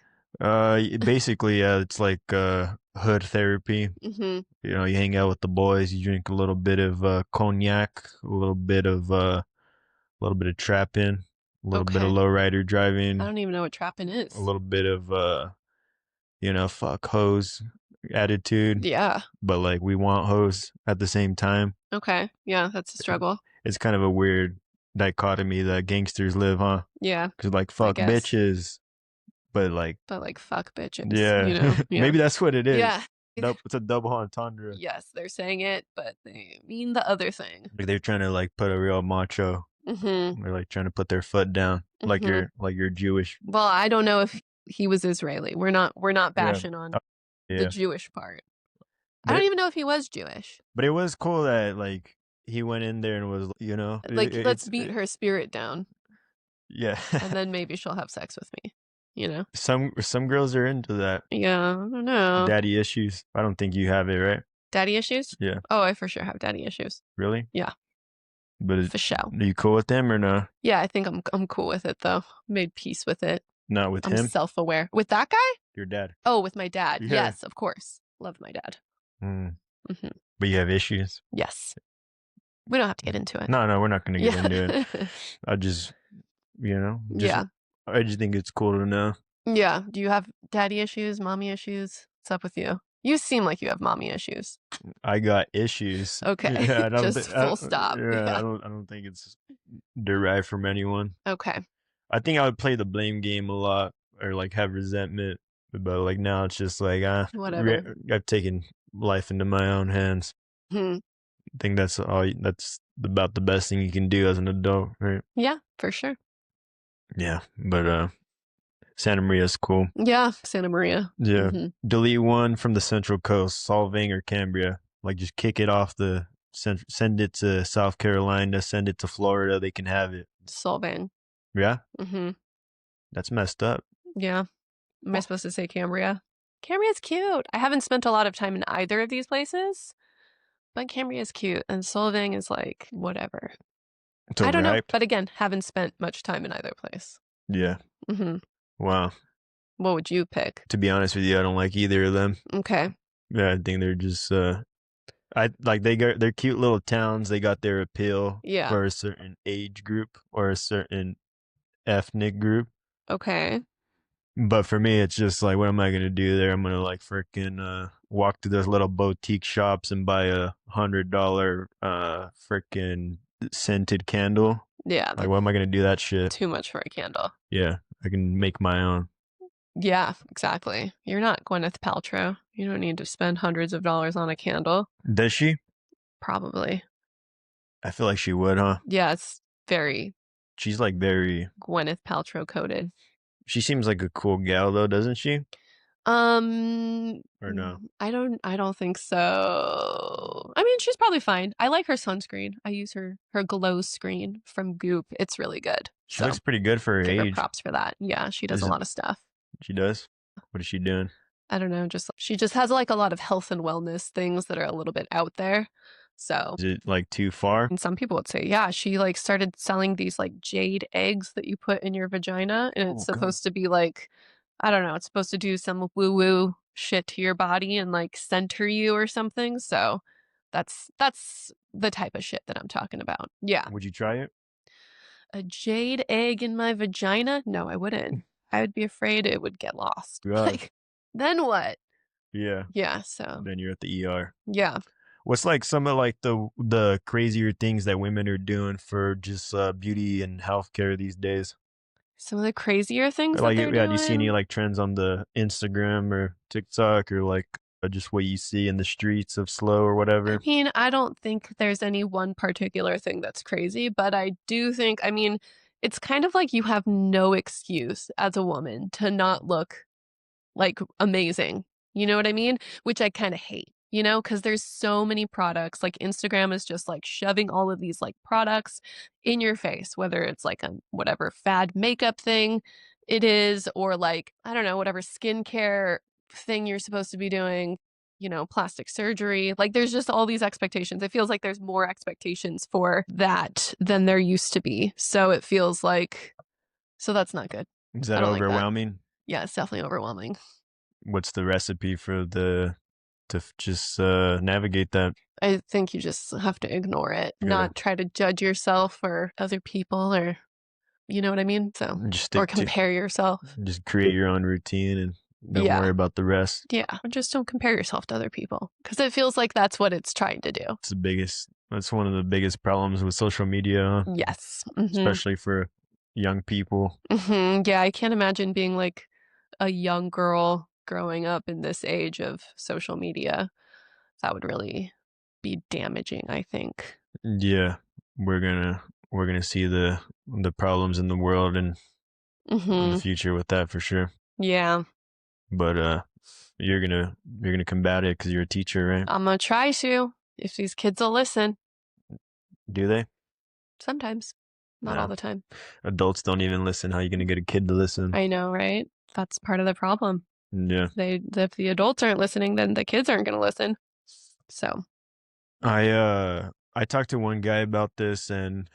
basically it's like hood therapy. You know, you hang out with the boys, you drink a little bit of cognac, a little bit of trapping, a little bit of lowrider driving. I don't even know what trapping is. A little bit of fuck hoes attitude. Yeah. But like we want hoes at the same time. Okay. Yeah, that's a struggle. It's kind of a weird dichotomy that gangsters live, huh? Yeah. Because like fuck bitches, but like fuck bitches. Yeah. You know? Yeah. Maybe that's what it is. Yeah. It's a double entendre. Yes, they're saying it, but they mean the other thing. Like they're trying to like put a real macho. They're like trying to put their foot down, like you're Jewish. Well, I don't know if he was Israeli. We're not bashing on the Jewish part. I don't even know if he was Jewish. But it was cool that like he went in there and was, you know, like, let's beat her spirit down. Yeah. And then maybe she'll have sex with me. You know, some girls are into that. Yeah, I don't know. Daddy issues. I don't think you have it, right? Daddy issues? Yeah. Oh, I for sure have daddy issues. Really? Yeah. But for sure. Are you cool with them or no? Yeah, I think I'm cool with it though. Made peace with it. Not with him? I'm self-aware. With that guy? Your dad. Oh, with my dad. Yeah. Yes, of course. Love my dad. But you have issues? Yes. We don't have to get into it. No, we're not going to get into it. I just, you know. I just think it's cool to know. Yeah. Do you have daddy issues, mommy issues? What's up with you? You seem like you have mommy issues. I got issues. Okay. Yeah, just full stop. Yeah, I don't think it's derived from anyone. Okay. I think I would play the blame game a lot, or like have resentment, but like now it's just like whatever. I've taken life into my own hands. I think that's about the best thing you can do as an adult, right? Yeah, for sure. Yeah, but Santa Maria's cool. Yeah, Santa Maria. Yeah. Delete one from the Central Coast, Solvang or Cambria. Like just kick it off send it to South Carolina, send it to Florida. They can have it. Solvang. Yeah? That's messed up. Yeah. Am I supposed to say Cambria? Cambria's cute. I haven't spent a lot of time in either of these places, but Cambria's cute. And Solvang is like, whatever. I don't know. But again, haven't spent much time in either place. Yeah. Wow. What would you pick? To be honest with you, I don't like either of them. Okay. Yeah, I think they're just they're cute little towns. They got their appeal for a certain age group or a certain ethnic group. Okay. But for me, it's just like, what am I gonna do there? I'm gonna like freaking walk to those little boutique shops and buy $100 freaking scented candle. Yeah. Like, what am I gonna do that shit? Too much for a candle. Yeah, I can make my own. Yeah, exactly. You're not Gwyneth Paltrow. You don't need to spend hundreds of dollars on a candle. Does she? Probably. I feel like she would, huh? Yeah, it's very... She's like very... Gwyneth Paltrow coded. She seems like a cool gal, though, doesn't she? Or no? I don't think so. I mean, she's probably fine. I like her sunscreen. I use her glow screen from Goop. It's really good. She So looks pretty good for her give her age. props for that. Yeah, she does Is a it? lot of stuff. She does. What is she doing? I don't know, just she just has like a lot of health and wellness things that are a little bit out there. So, Is it like too far? and some people would say, yeah, she like started selling these like jade eggs that you put in your vagina, and it's Oh, God. supposed to be like, I don't know, it's supposed to do some woo-woo shit to your body and like center you or something. So, that's the type of shit that I'm talking about. Yeah. Would you try it? A jade egg in my vagina? No, I wouldn't. I would be afraid it would get lost. God. Like, then what? Yeah. Yeah, so Then you're at the ER. yeah. What's like some of like the crazier things that women are doing for just beauty and healthcare these days? Some of the crazier things that Like, they're yeah, do you see any doing. like trends on the Instagram or TikTok or like just what you see in the streets of Slow or I whatever? mean, I don't think there's any one particular thing that's crazy, but I do think, I mean, it's kind of like you have no excuse as a woman to not look like amazing. You know what I mean? Which I kind of hate, you know, because there's so many products. Like Instagram is just like shoving all of these like products in your face, whether it's like a whatever fad makeup thing it is, or like, I don't know, whatever skincare thing you're supposed to be doing, you know, plastic surgery. Like there's just all these expectations. It feels like there's more expectations for that than there used to be. So it feels like, so that's not good. Is I that don't like that. overwhelming? Yeah, it's definitely overwhelming. What's the recipe for just navigate that? I think you just have to ignore it, You gotta not try to judge yourself or other people or you know what I mean? So, just or stick to compare yourself. just create your own routine and don't worry Yeah. about the rest. Yeah. Just don't compare yourself to other people because it feels like that's what it's trying to do. That's one of the biggest problems with social media, Yes. especially for young people. Yeah. I can't imagine being like a young girl growing up in this age of social media. That would really be damaging, I think. Yeah, we're gonna see the problems in the world and in the future with that for sure. Yeah. But you're gonna combat it because you're a teacher, right? I'm going to try to if these kids will listen. Do they? Sometimes. Not No. all the time. Adults don't even listen. How are you gonna get a kid to listen? I know, right? That's part of the problem. Yeah. If the adults aren't listening, then the kids aren't going to listen. So, I talked to one guy about this and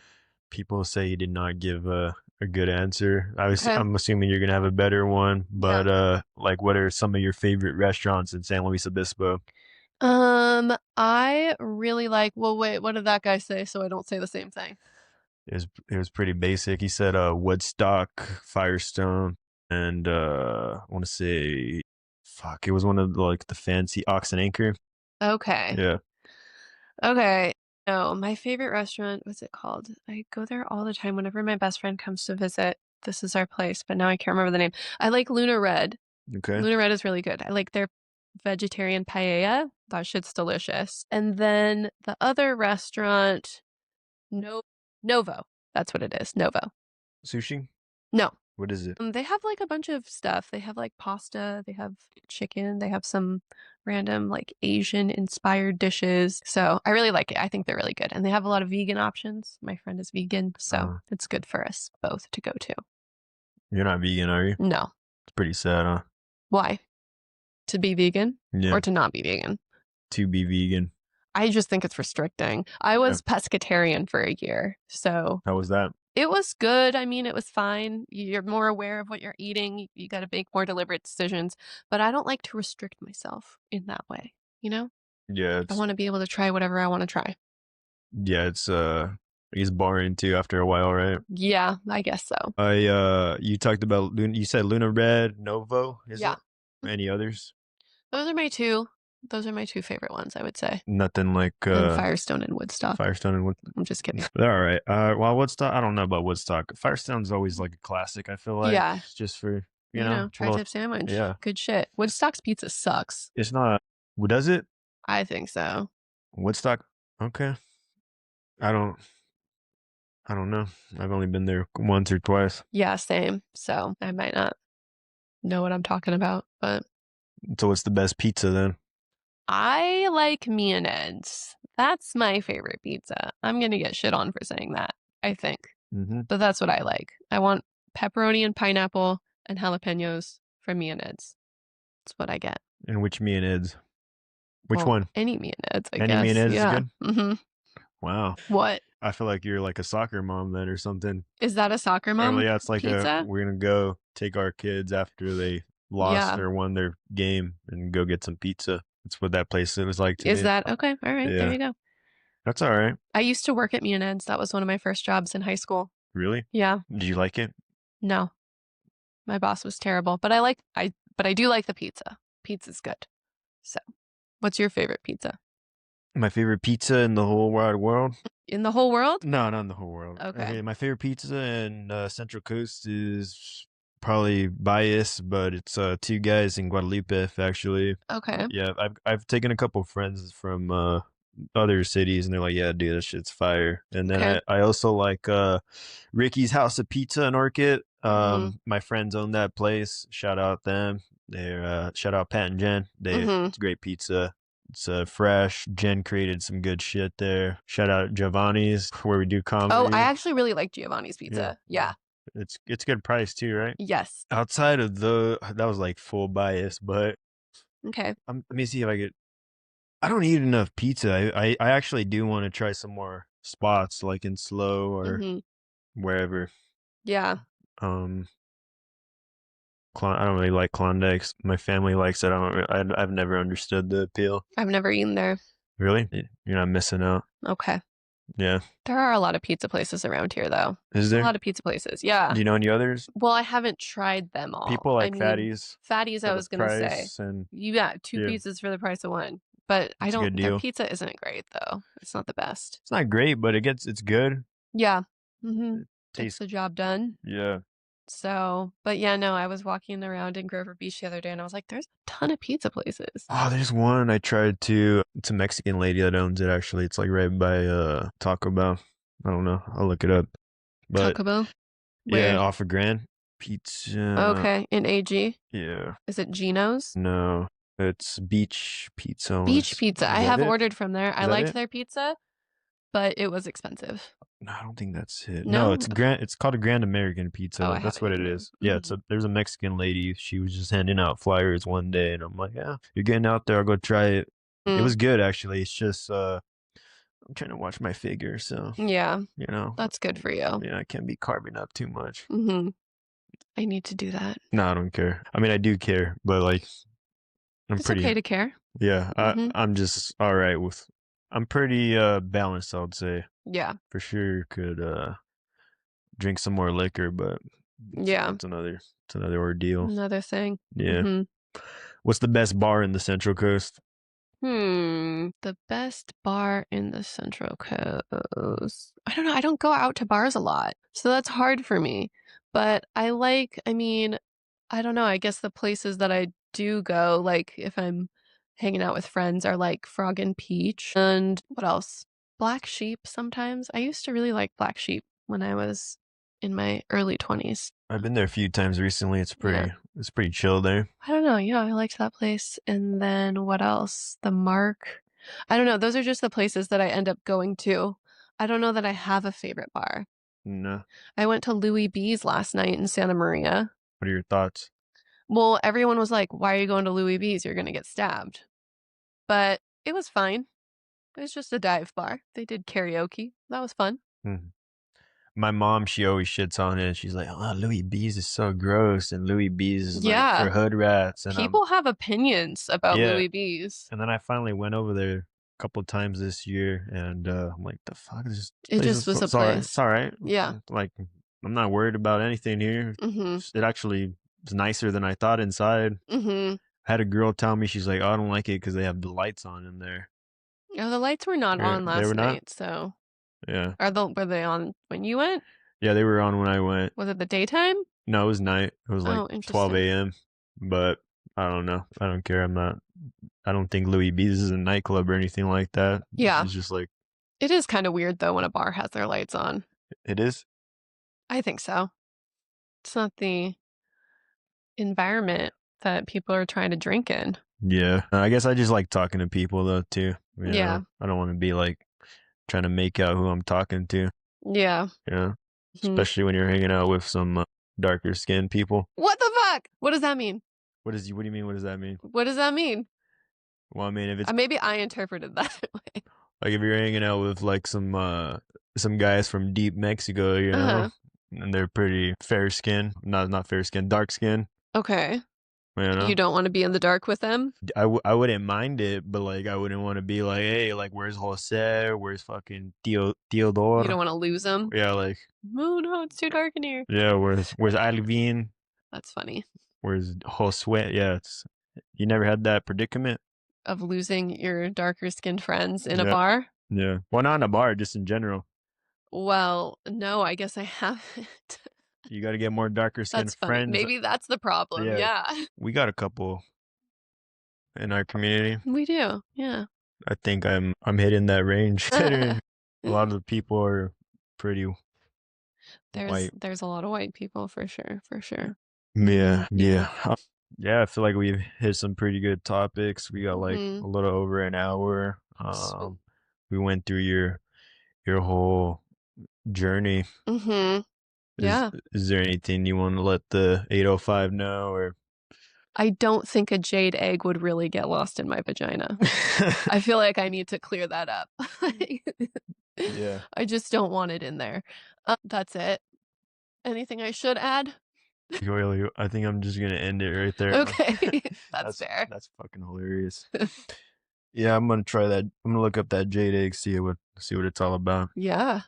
people say he did not give a good answer. okay. I'm assuming you're gonna have a better one, Yeah. but like what are some of your favorite restaurants in San Luis Obispo? I really like, well, wait, what did that guy say? So I don't say the same thing. It was pretty basic. He said Woodstock, Firestone, and I want to say fuck, it was one of like the fancy Ox and Anchor. Okay. Yeah. Okay. No, my favorite restaurant, what's it called? I go there all the time whenever my best friend comes to visit. This is our place, but now I can't remember the name. I like Luna Red. Okay. Luna Red is really good. I like their vegetarian paella. That shit's delicious. And then the other restaurant, Novo. That's what it is. Novo. Sushi? No. What is it? They have like a bunch of stuff. They have like pasta, they have chicken, they have some random like Asian inspired dishes. So I really like it. I think they're really good. And they have a lot of vegan options. My friend is vegan, so it's good for us both to go to. You're not vegan, are you? No. It's pretty sad, huh? Why? To be vegan Yeah. or to not be vegan? To be vegan. I just think it's restricting. I was pescatarian for a year. So How was that? it was good. I mean, it was fine. You're more aware of what you're eating. You got to make more deliberate decisions. But I don't like to restrict myself in that way, you know? Yeah, I want to be able to try whatever I want to try. yeah, it's boring too after a while, right? Yeah, I guess so. You talked about you said Luna Red, Novo, is Yeah. it? Any others? Those are my two. Those are my two favorite ones, I would say. Nothing like And Firestone and Woodstock. Firestone and Woodstock. I'm just kidding. They're all right. Well, Woodstock, I don't know about Woodstock. Firestone's always like a classic, I feel like. Yeah. It's just for, You know, tri-tip sandwich. Yeah. Good shit. Woodstock's pizza sucks. It's not, does it? I think so. Woodstock? Okay. I don't know. I've only been there once or twice. Yeah, same. So I might not know what I'm talking about, but So what's the best pizza then? I like me and Ed's. That's my favorite pizza. I'm gonna get shit on for saying that, I think. Mm-hmm. But that's what I like. I want pepperoni and pineapple and jalapenos from me and Ed's. That's what I get. And which me and Ed's? Which Well, one? any me and Ed's, I Any me and guess. Ed's is Yeah. good? Mm-hmm. Wow. What? I feel like you're like a soccer mom then or something. Is that a soccer Or mom yeah, it's like pizza? we're gonna go take our kids after they lost Yeah. or won their game and go get some pizza. That's what that place was like to Is me. that okay? All right, there Yeah. you go. That's all right. I used to work at me and Ed's. That was one of my first jobs in high school. Really? Yeah. Did you like it? No. My boss was terrible, but I do like the pizza. Pizza's good. So, what's your favorite pizza? My favorite pizza in the whole wide world? In the whole world? No, not in the whole world. Okay. My favorite pizza in Central Coast is probably biased, but it's Two Guys in Guadalupe, actually. Okay. Yeah, I've taken a couple friends from other cities, and they're like, "Yeah, dude, that shit's fire." And then Okay. I also like Ricky's House of Pizza in Orchid. Mhm. My friends own that place. Shout out them. They're shout out Pat and Jen. It's great pizza. It's fresh. Jen created some good shit there. Shout out Giovanni's where we do comedy. Oh, I actually really like Giovanni's pizza. Yeah. It's good price too, right? Yes. Outside of that was like full bias, but Okay. let me see if I get. I don't eat enough pizza. I actually do want to try some more spots like in Slow or wherever. Yeah. I don't really like Klondikes. My family likes it. I've never understood the appeal. I've never eaten there. Really? You're not missing out. Okay. Yeah. There are a lot of pizza places around here, though. Is there? A lot of pizza places. Yeah. Do you know any others? Well, I haven't tried them all. People like I mean, Fatties. Fatties, I was going to say. And You got two pizzas for the price of one. But it's a good their deal. pizza isn't great, though. It's not the best. It's not great, but it's good. Yeah. Mm-hmm. Tastes the job done. Yeah. So, but yeah, no, I was walking around in Grover Beach the other day and I was like, there's a ton of pizza places. Oh, there's one I tried to. It's a Mexican lady that owns it, actually. It's like right by Taco Bell. I don't know. I'll look it up. But Taco Bell? yeah, off of Grand Pizza. Okay, in AG? Yeah. Is it Gino's? No, it's Beach Pizza. Beach Pizza. I have ordered from there. I liked it? their pizza, but it was expensive. No, I don't think that's it. No? No, it's It's called a Grand American Pizza. Oh, That's what it is. Yeah, there's a Mexican lady. She was just handing out flyers one day, and I'm like, yeah, you're getting out there. I'll go try it. It was good, actually. It's just I'm trying to watch my figure, so yeah, you know, that's good for you. Yeah, I can't be carving up too much. I need to do that. No, I don't care. I mean, I do care, but like, It's okay to care. Yeah, I'm just all right with. I'm pretty balanced, I would say. Yeah. For sure could drink some more liquor, but yeah, it's another ordeal. Another thing. Yeah. What's the best bar in the Central Coast? The best bar in the Central Coast. I don't know. I don't go out to bars a lot, so that's hard for me. But I mean, I don't know. I guess the places that I do go, like if I'm hanging out with friends, are like Frog and Peach. And what else? Black Sheep sometimes. I used to really like Black Sheep when I was in my early 20s. I've been there a few times recently. It's pretty chill there. I don't know. Yeah, I liked that place. And then what else? The Mark. I don't know. Those are just the places that I end up going to. I don't know that I have a favorite bar. No. I went to Louis B's last night in Santa Maria. What are your thoughts? Well, everyone was like, why are you going to Louis B's? You're going to get stabbed. But it was fine. It was just a dive bar. They did karaoke. That was fun. My mom, she always shits on it. She's like, "Oh, Louis B's is so gross, and Louis B's is like for hood rats." And people have opinions about Louis B's. And then I finally went over there a couple of times this year, and I'm like, "The fuck is this?" It just was a place. It's all right. Yeah. Like, I'm not worried about anything here. It actually is nicer than I thought inside. I had a girl tell me, she's like, "Oh, I don't like it because they have the lights on in there." Oh, the lights were not on last night, so. Yeah. Were they on when you went? Yeah, they were on when I went. Was it the daytime? No, it was night. It was like 12 a.m. But I don't know. I don't care. I don't think Louis B's is a nightclub or anything like that. Yeah. It's just like. It is kind of weird though when a bar has their lights on. It is? I think so. It's not the environment that people are trying to drink in. Yeah. I guess I just like talking to people though too. Yeah. I don't want to be like trying to make out who I'm talking to. Yeah. Yeah. Especially when you're hanging out with some darker skinned people. What the fuck? What does that mean? What do you mean? What does that mean? What does that mean? Well, I mean, if it's maybe I interpreted that way. Like if you're hanging out with like some guys from deep Mexico, you know, and they're pretty fair skin, not fair skin, dark skin. Okay. You know? You don't want to be in the dark with them? I wouldn't mind it, but like I wouldn't want to be like, hey, like where's Jose? Where's fucking Teodoro? You don't want to lose them? Yeah, like oh no, it's too dark in here. Yeah, where's Alvin? That's funny. Where's Josue? Yeah, you never had that predicament of losing your darker skinned friends in a bar? Yeah. Well, not in a bar, just in general. Well, no, I guess I haven't. You got to get more darker skinned friends. Maybe that's the problem. Yeah. We got a couple in our community. We do. Yeah. I think I'm hitting that range. A lot of the people are pretty white. There's a lot of white people for sure. For sure. Yeah. Yeah, I feel like we've hit some pretty good topics. We got like a little over an hour. We went through your whole journey. Yeah. Is there anything you want to let the 805 know, or? I don't think a jade egg would really get lost in my vagina. I feel like I need to clear that up. Yeah. I just don't want it in there. That's it. Anything I should add? I think I'm just gonna end it right there. Okay. That's fair. That's fucking hilarious. Yeah, I'm gonna try that. I'm gonna look up that jade egg, see what it's all about. Yeah,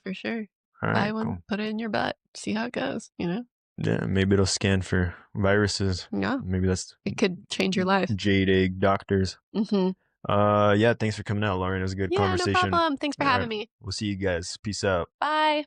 for sure. All right, buy one, cool. Put it in your butt, see how it goes. Yeah, maybe it'll scan for viruses. Yeah, maybe it could change your life. Jade egg doctors. Yeah, thanks for coming out, Lauren. It was a good conversation. No problem. Thanks for having me. We'll see you guys. Peace out. Bye.